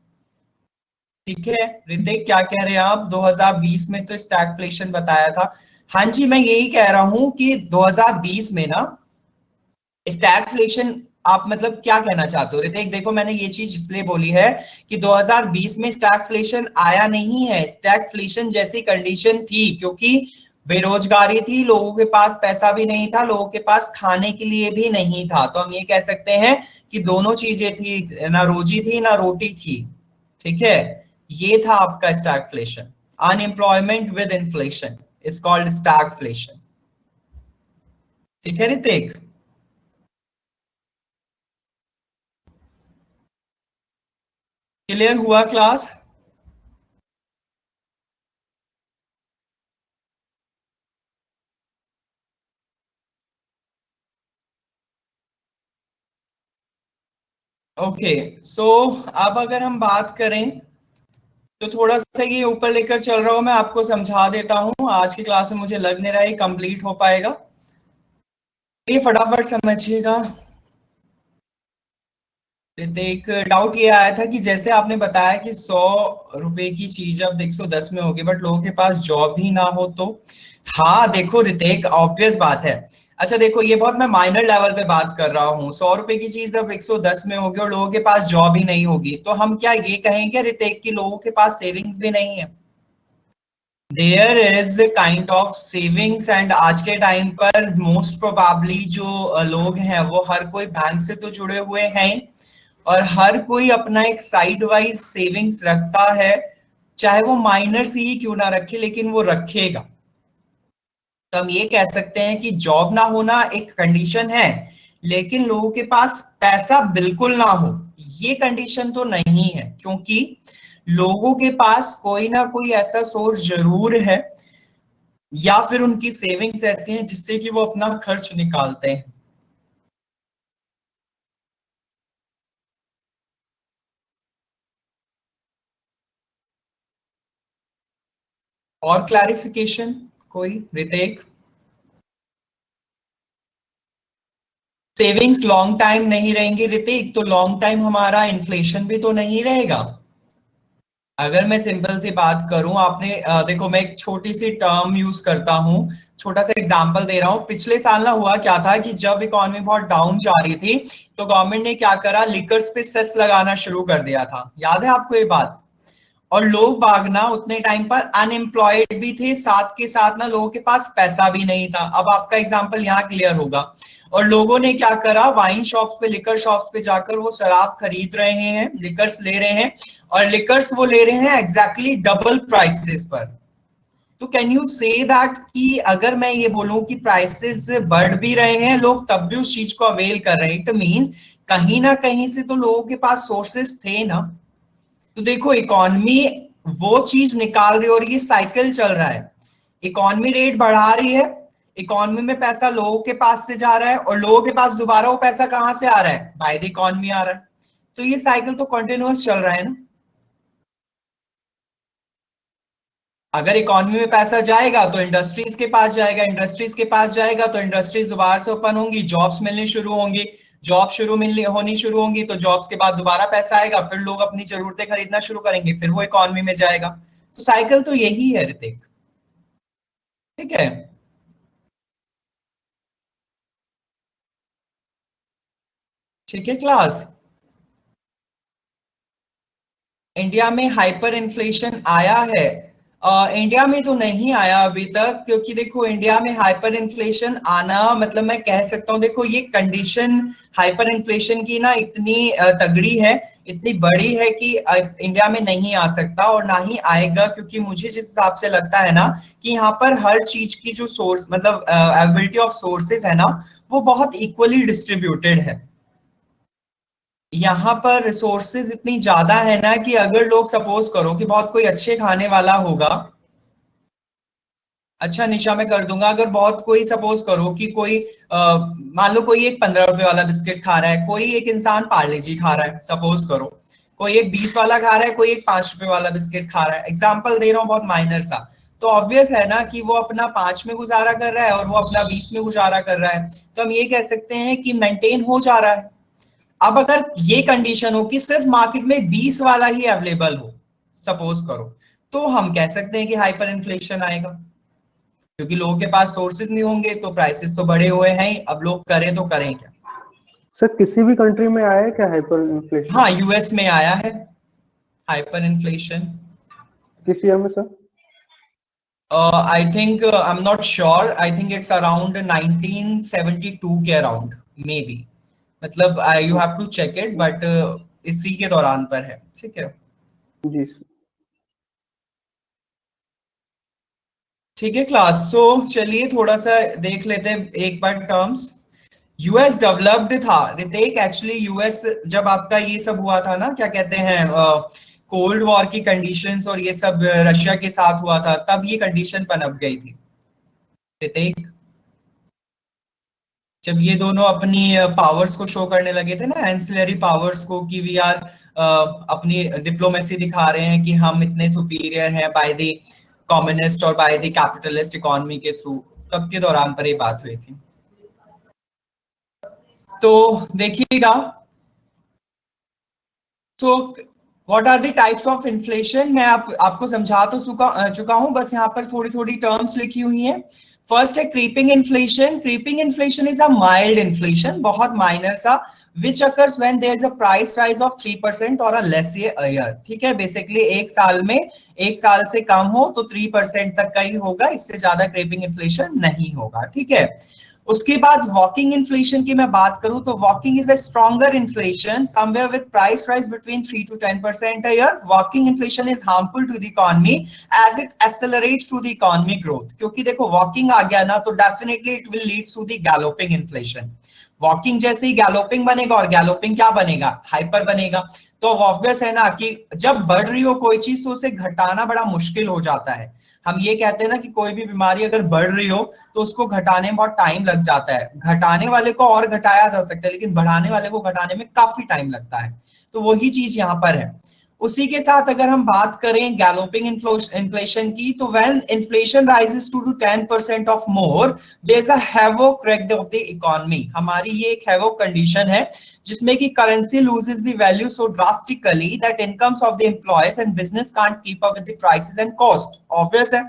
ठीक है ऋतिक, क्या कह रहे हैं आप? 2020 में तो स्टैगफ्लेशन बताया था। हाँ जी, मैं यही कह रहा हूं कि 2020 में ना स्टैगफ्लेशन, आप मतलब क्या कहना चाहते हो ऋतिक? देखो मैंने ये चीज इसलिए बोली है कि 2020 में स्टैगफ्लेशन आया नहीं है, स्टैगफ्लेशन जैसी कंडीशन थी क्योंकि बेरोजगारी थी, लोगों के पास पैसा भी नहीं था, लोगों के पास खाने के लिए भी नहीं था। तो हम ये कह सकते हैं कि दोनों चीजें थी, ना रोजी थी ना रोटी थी। ठीक है, ये था आपका stagflation. Unemployment with inflation is called stagflation. ठीक है ऋतिक? क्लियर हुआ क्लास? ओके सो अब अगर हम बात करें तो थोड़ा सा ये ऊपर लेकर चल रहा हूं, मैं आपको समझा देता हूं, आज की क्लास में मुझे लग नहीं रहा है कंप्लीट हो पाएगा, ये फटाफट समझिएगा। एक डाउट ये आया था कि जैसे आपने बताया कि 100 रुपए की चीज अब 110 में होगी, बट लोगों के पास जॉब ही ना हो तो? हाँ देखो रितेक, ऑब्वियस बात है। अच्छा देखो, ये बहुत मैं माइनर लेवल पे बात कर रहा हूँ, 100 रुपए की चीज अब 110 में होगी और लोगों के पास जॉब ही नहीं होगी, तो हम क्या ये कहेंगे रितेक कि लोगों के पास सेविंग्स भी नहीं है? There is kind of savings, and आज के टाइम पर मोस्ट प्रोबेबली जो लोग हैं वो हर कोई बैंक से तो जुड़े हुए हैं, और हर कोई अपना एक साइड वाइज सेविंग्स रखता है, चाहे वो माइनर सी ही क्यों ना रखे, लेकिन वो रखेगा। तो हम ये कह सकते हैं कि जॉब ना होना एक कंडीशन है, लेकिन लोगों के पास पैसा बिल्कुल ना हो ये कंडीशन तो नहीं है, क्योंकि लोगों के पास कोई ना कोई ऐसा सोर्स जरूर है, या फिर उनकी सेविंग्स ऐसी हैं जिससे कि वो अपना खर्च निकालते हैं। और क्लैरिफिकेशन कोई रितेक? सेविंग्स लॉन्ग टाइम नहीं रहेंगे ऋतिक, तो लॉन्ग टाइम हमारा इन्फ्लेशन भी तो नहीं रहेगा। अगर मैं सिंपल सी बात करूं, आपने देखो मैं एक छोटी सी टर्म यूज करता हूं, छोटा सा एग्जांपल दे रहा हूं। पिछले साल ना हुआ क्या था कि जब इकोनॉमी बहुत डाउन जा रही थी तो गवर्नमेंट ने क्या करा, लिकर्स पे सेस लगाना शुरू कर दिया था, याद है आपको ये बात? और लोग भागना उतने टाइम पर अनएम्प्लॉयड भी थे, साथ के साथ ना लोगों के पास पैसा भी नहीं था। अब आपका एग्जांपल यहाँ क्लियर होगा। और लोगों ने क्या करा, वाइन शॉप्स पे, लिकर शॉप्स पे जाकर वो शराब खरीद रहे हैं, लिकर्स ले रहे हैं, और लिकर्स वो ले रहे हैं एग्जैक्टली डबल प्राइसेस पर। तो कैन यू से दैट कि अगर मैं ये बोलूं कि प्राइसेस बढ़ भी रहे हैं, लोग तब भी उस चीज को अवेल कर रहे हैं, इट मींस कहीं ना कहीं से तो लोगों के पास सोर्सेस थे ना। तो देखो इकॉनमी वो चीज निकाल रही है और ये साइकिल चल रहा है, इकॉनमी रेट बढ़ा रही है, इकॉनमी में पैसा लोगों के पास से जा रहा है, और लोगों के पास दोबारा वो पैसा कहां से आ रहा है, बाय द इकॉनमी आ रहा है। तो ये साइकिल तो कंटिन्यूअस चल रहा है ना। अगर इकोनॉमी में पैसा जाएगा तो इंडस्ट्रीज के पास जाएगा, इंडस्ट्रीज के पास जाएगा तो इंडस्ट्रीज दोबारा से ओपन होंगी, जॉब्स मिलनी शुरू होंगी, जॉब होनी शुरू होंगी, तो जॉब्स के बाद दोबारा पैसा आएगा, फिर लोग अपनी जरूरतें खरीदना शुरू करेंगे, फिर वो इकोनॉमी में जाएगा। तो साइकिल तो यही है ऋतिक, ठीक है। ठीक है क्लास। इंडिया में हाइपर इन्फ्लेशन आया है? इंडिया में तो नहीं आया अभी तक, क्योंकि देखो इंडिया में हाइपर इन्फ्लेशन आना मतलब मैं कह सकता हूँ, देखो ये कंडीशन हाइपर इन्फ्लेशन की ना इतनी तगड़ी है, इतनी बड़ी है कि इंडिया में नहीं आ सकता और ना ही आएगा, क्योंकि मुझे जिस हिसाब से लगता है ना कि यहाँ पर हर चीज की जो सोर्स मतलब अवेलेबिलिटी ऑफ सोर्सेज है ना वो बहुत इक्वली डिस्ट्रीब्यूटेड है। यहाँ पर रिसोर्सेज इतनी ज्यादा है ना कि अगर लोग सपोज करो कि बहुत कोई अच्छे खाने वाला होगा, अच्छा निशा मैं कर दूंगा, अगर बहुत कोई सपोज करो कि कोई मान लो कोई एक 15 रुपए वाला बिस्किट खा रहा है, कोई एक इंसान पार्ले जी खा रहा है, सपोज करो कोई एक 20 वाला खा रहा है, कोई एक 5 रुपए वाला बिस्किट खा रहा है, एग्जाम्पल दे रहा हूँ बहुत माइनर सा, तो ऑब्वियस है ना कि वो अपना 5 में गुजारा कर रहा है और वो अपना 20 में गुजारा कर रहा है, तो हम ये कह सकते हैं कि मेंटेन हो जा रहा है। अब अगर ये कंडीशन हो कि सिर्फ मार्केट में 20 वाला ही अवेलेबल हो सपोज करो, तो हम कह सकते हैं कि हाइपर इन्फ्लेशन आएगा, क्योंकि लोगों के पास सोर्सेज नहीं होंगे, तो प्राइसेस तो बढ़े हुए हैं ही, अब लोग करें तो करें क्या। सर किसी भी कंट्री में आया है क्या हाइपर इन्फ्लेशन? हाँ यूएस में आया है हाइपर इन्फ्लेशन। किस ईयर में sir? I think I am not sure, I think it's around 1972 के अराउंड मे बी, मतलब you have to check it, but इसी के दौरान पर है, ठीक है जी सर। ठीक है क्लास। सो चलिए थोड़ा सा देख लेते हैं एक बार टर्म्स। यूएस डेवलप्ड था ऋतिक, एक्चुअली यूएस जब आपका ये सब हुआ था ना, क्या कहते हैं कोल्ड वॉर की कंडीशंस और ये सब रशिया के साथ हुआ था, तब ये कंडीशन पनप गई थी ऋतिक, जब ये दोनों अपनी पावर्स को शो करने लगे थे ना, एंसिलरी पावर्स को, कि वी आर अपनी डिप्लोमेसी दिखा रहे हैं कि हम इतने सुपीरियर हैं बाय द कम्युनिस्ट और बाय द कैपिटलिस्ट इकोनॉमी के थ्रू, तब के दौरान पर ये बात हुई थी। तो देखिएगा, so what are the types of inflation, मैं आपको समझा तो चुका हूं, बस यहाँ पर थोड़ी थोड़ी टर्म्स लिखी हुई हैं। फर्स्ट है creeping inflation. Creeping inflation is a mild inflation, बहुत माइनर सा, which occurs when there is a price rise of 3% or a less a year, ठीक है। बेसिकली एक साल में, एक साल से कम हो तो 3% तक का ही होगा, इससे ज्यादा क्रीपिंग इन्फ्लेशन नहीं होगा, ठीक है। उसके बाद वॉकिंग इन्फ्लेशन की मैं बात करूं तो walking is a stronger inflation somewhere with price rise between 3 to 10% a year. Walking inflation is harmful to the economy as it accelerates through the economic growth. क्योंकि देखो वॉकिंग आ गया ना तो definitely it will lead to the galloping inflation. Walking जैसे ही galloping बनेगा, और galloping क्या बनेगा, हाइपर बनेगा। तो ऑब्वियस है ना कि जब बढ़ रही हो कोई चीज तो उसे घटाना बड़ा मुश्किल हो जाता है। हम ये कहते हैं ना कि कोई भी बीमारी अगर बढ़ रही हो तो उसको घटाने में बहुत टाइम लग जाता है। घटाने वाले को और घटाया जा सकता है, लेकिन बढ़ाने वाले को घटाने में काफी टाइम लगता है, तो वही चीज यहाँ पर है। उसी के साथ अगर हम बात करें गैलोपिंग इन्फ्लेशन की, तो when inflation rises to 10% of more, there is a havoc wrecked of the economy. हमारी ये एक हैवोक कंडीशन है जिसमें कि currency loses the value so drastically that incomes of the employees and business can't keep up with the prices and cost. Obvious है,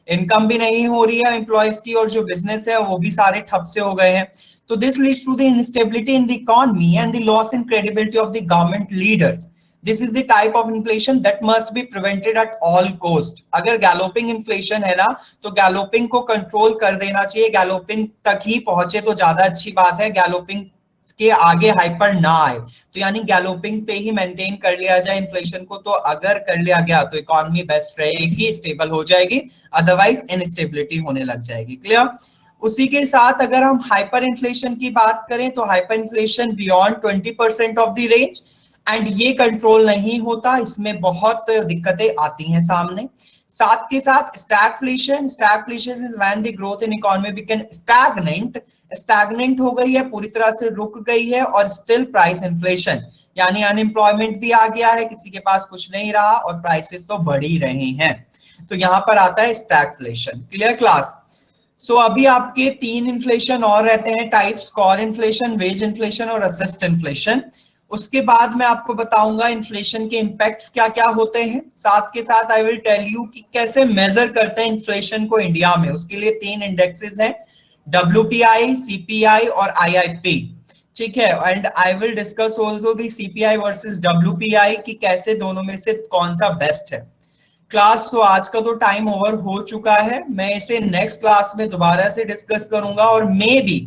income भी नहीं हो रही है एम्प्लॉयज की, और जो बिजनेस है वो भी सारे ठप से हो गए हैं। तो this leads to the instability in the economy and the loss in credibility of the government leaders. This is the type of inflation that must be prevented at all cost. अगर गैलोपिंग इन्फ्लेशन है ना तो galloping को control कर देना चाहिए, galloping तक ही पहुंचे तो ज्यादा अच्छी बात है, गैलोपिंग के आगे हाइपर ना आए, तो यानी गैलोपिंग पे ही मेंटेन कर लिया जाए इन्फ्लेशन को। तो अगर कर लिया गया तो इकोनॉमी बेस्ट रहेगी, स्टेबल हो जाएगी, अदरवाइज इनस्टेबिलिटी होने लग जाएगी। क्लियर? उसी के साथ अगर हम हाइपर इन्फ्लेशन की बात करें तो hyper inflation beyond 20% of the range, and ये कंट्रोल नहीं होता, इसमें बहुत दिक्कतें आती हैं सामने। साथ के साथ stagflation. Stagflation is when the growth in economy become stagnant, stagnant हो गई है, पूरी तरह से रुक गई है, और स्टिल प्राइस इन्फ्लेशन, यानी अनएम्प्लॉयमेंट भी आ गया है, किसी के पास कुछ नहीं रहा और प्राइसेस तो बढ़ ही रहे हैं। तो यहाँ पर आता है स्टैगफ्लेशन। Clear class? सो अभी आपके 3 इन्फ्लेशन और रहते हैं types, core inflation, wage inflation और असिस्ट इन्फ्लेशन। उसके बाद मैं आपको बताऊंगा इन्फ्लेशन के इंपैक्ट्स क्या क्या होते हैं, साथ के साथ आई विल टेल यू कि कैसे मेजर करते हैं इन्फ्लेशन को इंडिया में। उसके लिए 3 इंडेक्सेस हैं, WPI, CPI और IIP। ठीक है, and I will discuss also the CPI versus WPI कि कैसे दोनों में से कौन सा बेस्ट है। क्लास तो आज का तो टाइम ओवर हो चुका है, मैं इसे नेक्स्ट क्लास में दोबारा से डिस्कस करूंगा और मे भी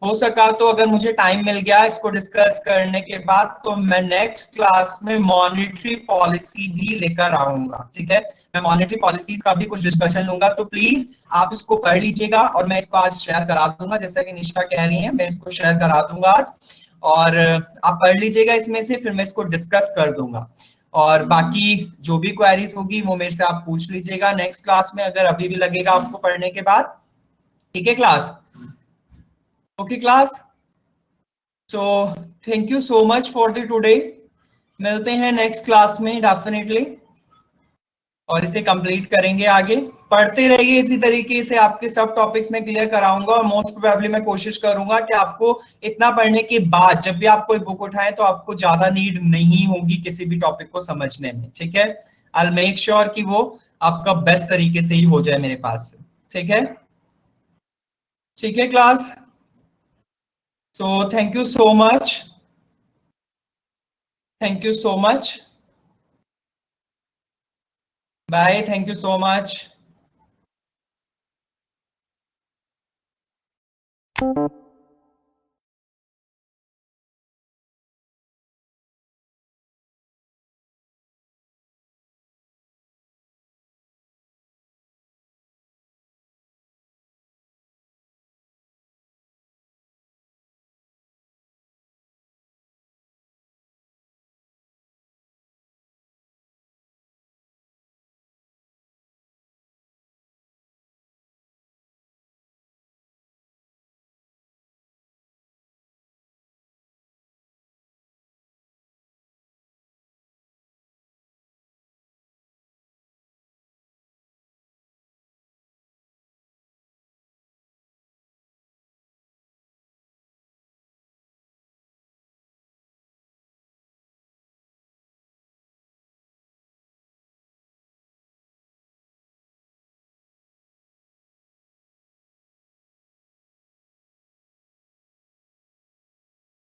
हो सका तो अगर मुझे टाइम मिल गया इसको डिस्कस करने के बाद तो मैं नेक्स्ट क्लास में मॉनेटरी पॉलिसी भी लेकर आऊंगा। ठीक है, मैं मॉनेटरी पॉलिसीज का भी कुछ डिस्कशन लूंगा, तो प्लीज आप इसको पढ़ लीजिएगा और मैं इसको आज शेयर करा दूंगा, जैसा कि निशा कह रही है मैं इसको शेयर करा दूंगा आज, और आप पढ़ लीजिएगा इसमें से, फिर मैं इसको डिस्कस कर दूंगा। और बाकी जो भी क्वेरीज होगी वो मेरे से आप पूछ लीजिएगा नेक्स्ट क्लास में, अगर अभी भी लगेगा आपको पढ़ने के बाद। ठीक है class? Okay class, so thank you so much for the today. मिलते हैं नेक्स्ट क्लास में डेफिनेटली, और इसे कंप्लीट करेंगे आगे। पढ़ते रहिए इसी तरीके से, आपके सब टॉपिक्स में क्लियर कराऊंगा और मोस्ट प्रोबेबली मैं कोशिश करूंगा कि आपको इतना पढ़ने के बाद जब भी आप कोई बुक उठाएं तो आपको ज्यादा नीड नहीं होगी किसी भी टॉपिक को समझने में। ठीक है, आई विल मेक श्योर कि वो आपका बेस्ट तरीके से ही हो जाए मेरे पास से। ठीक है? ठीक है class, so thank you so much, thank you so much, bye, thank you so much.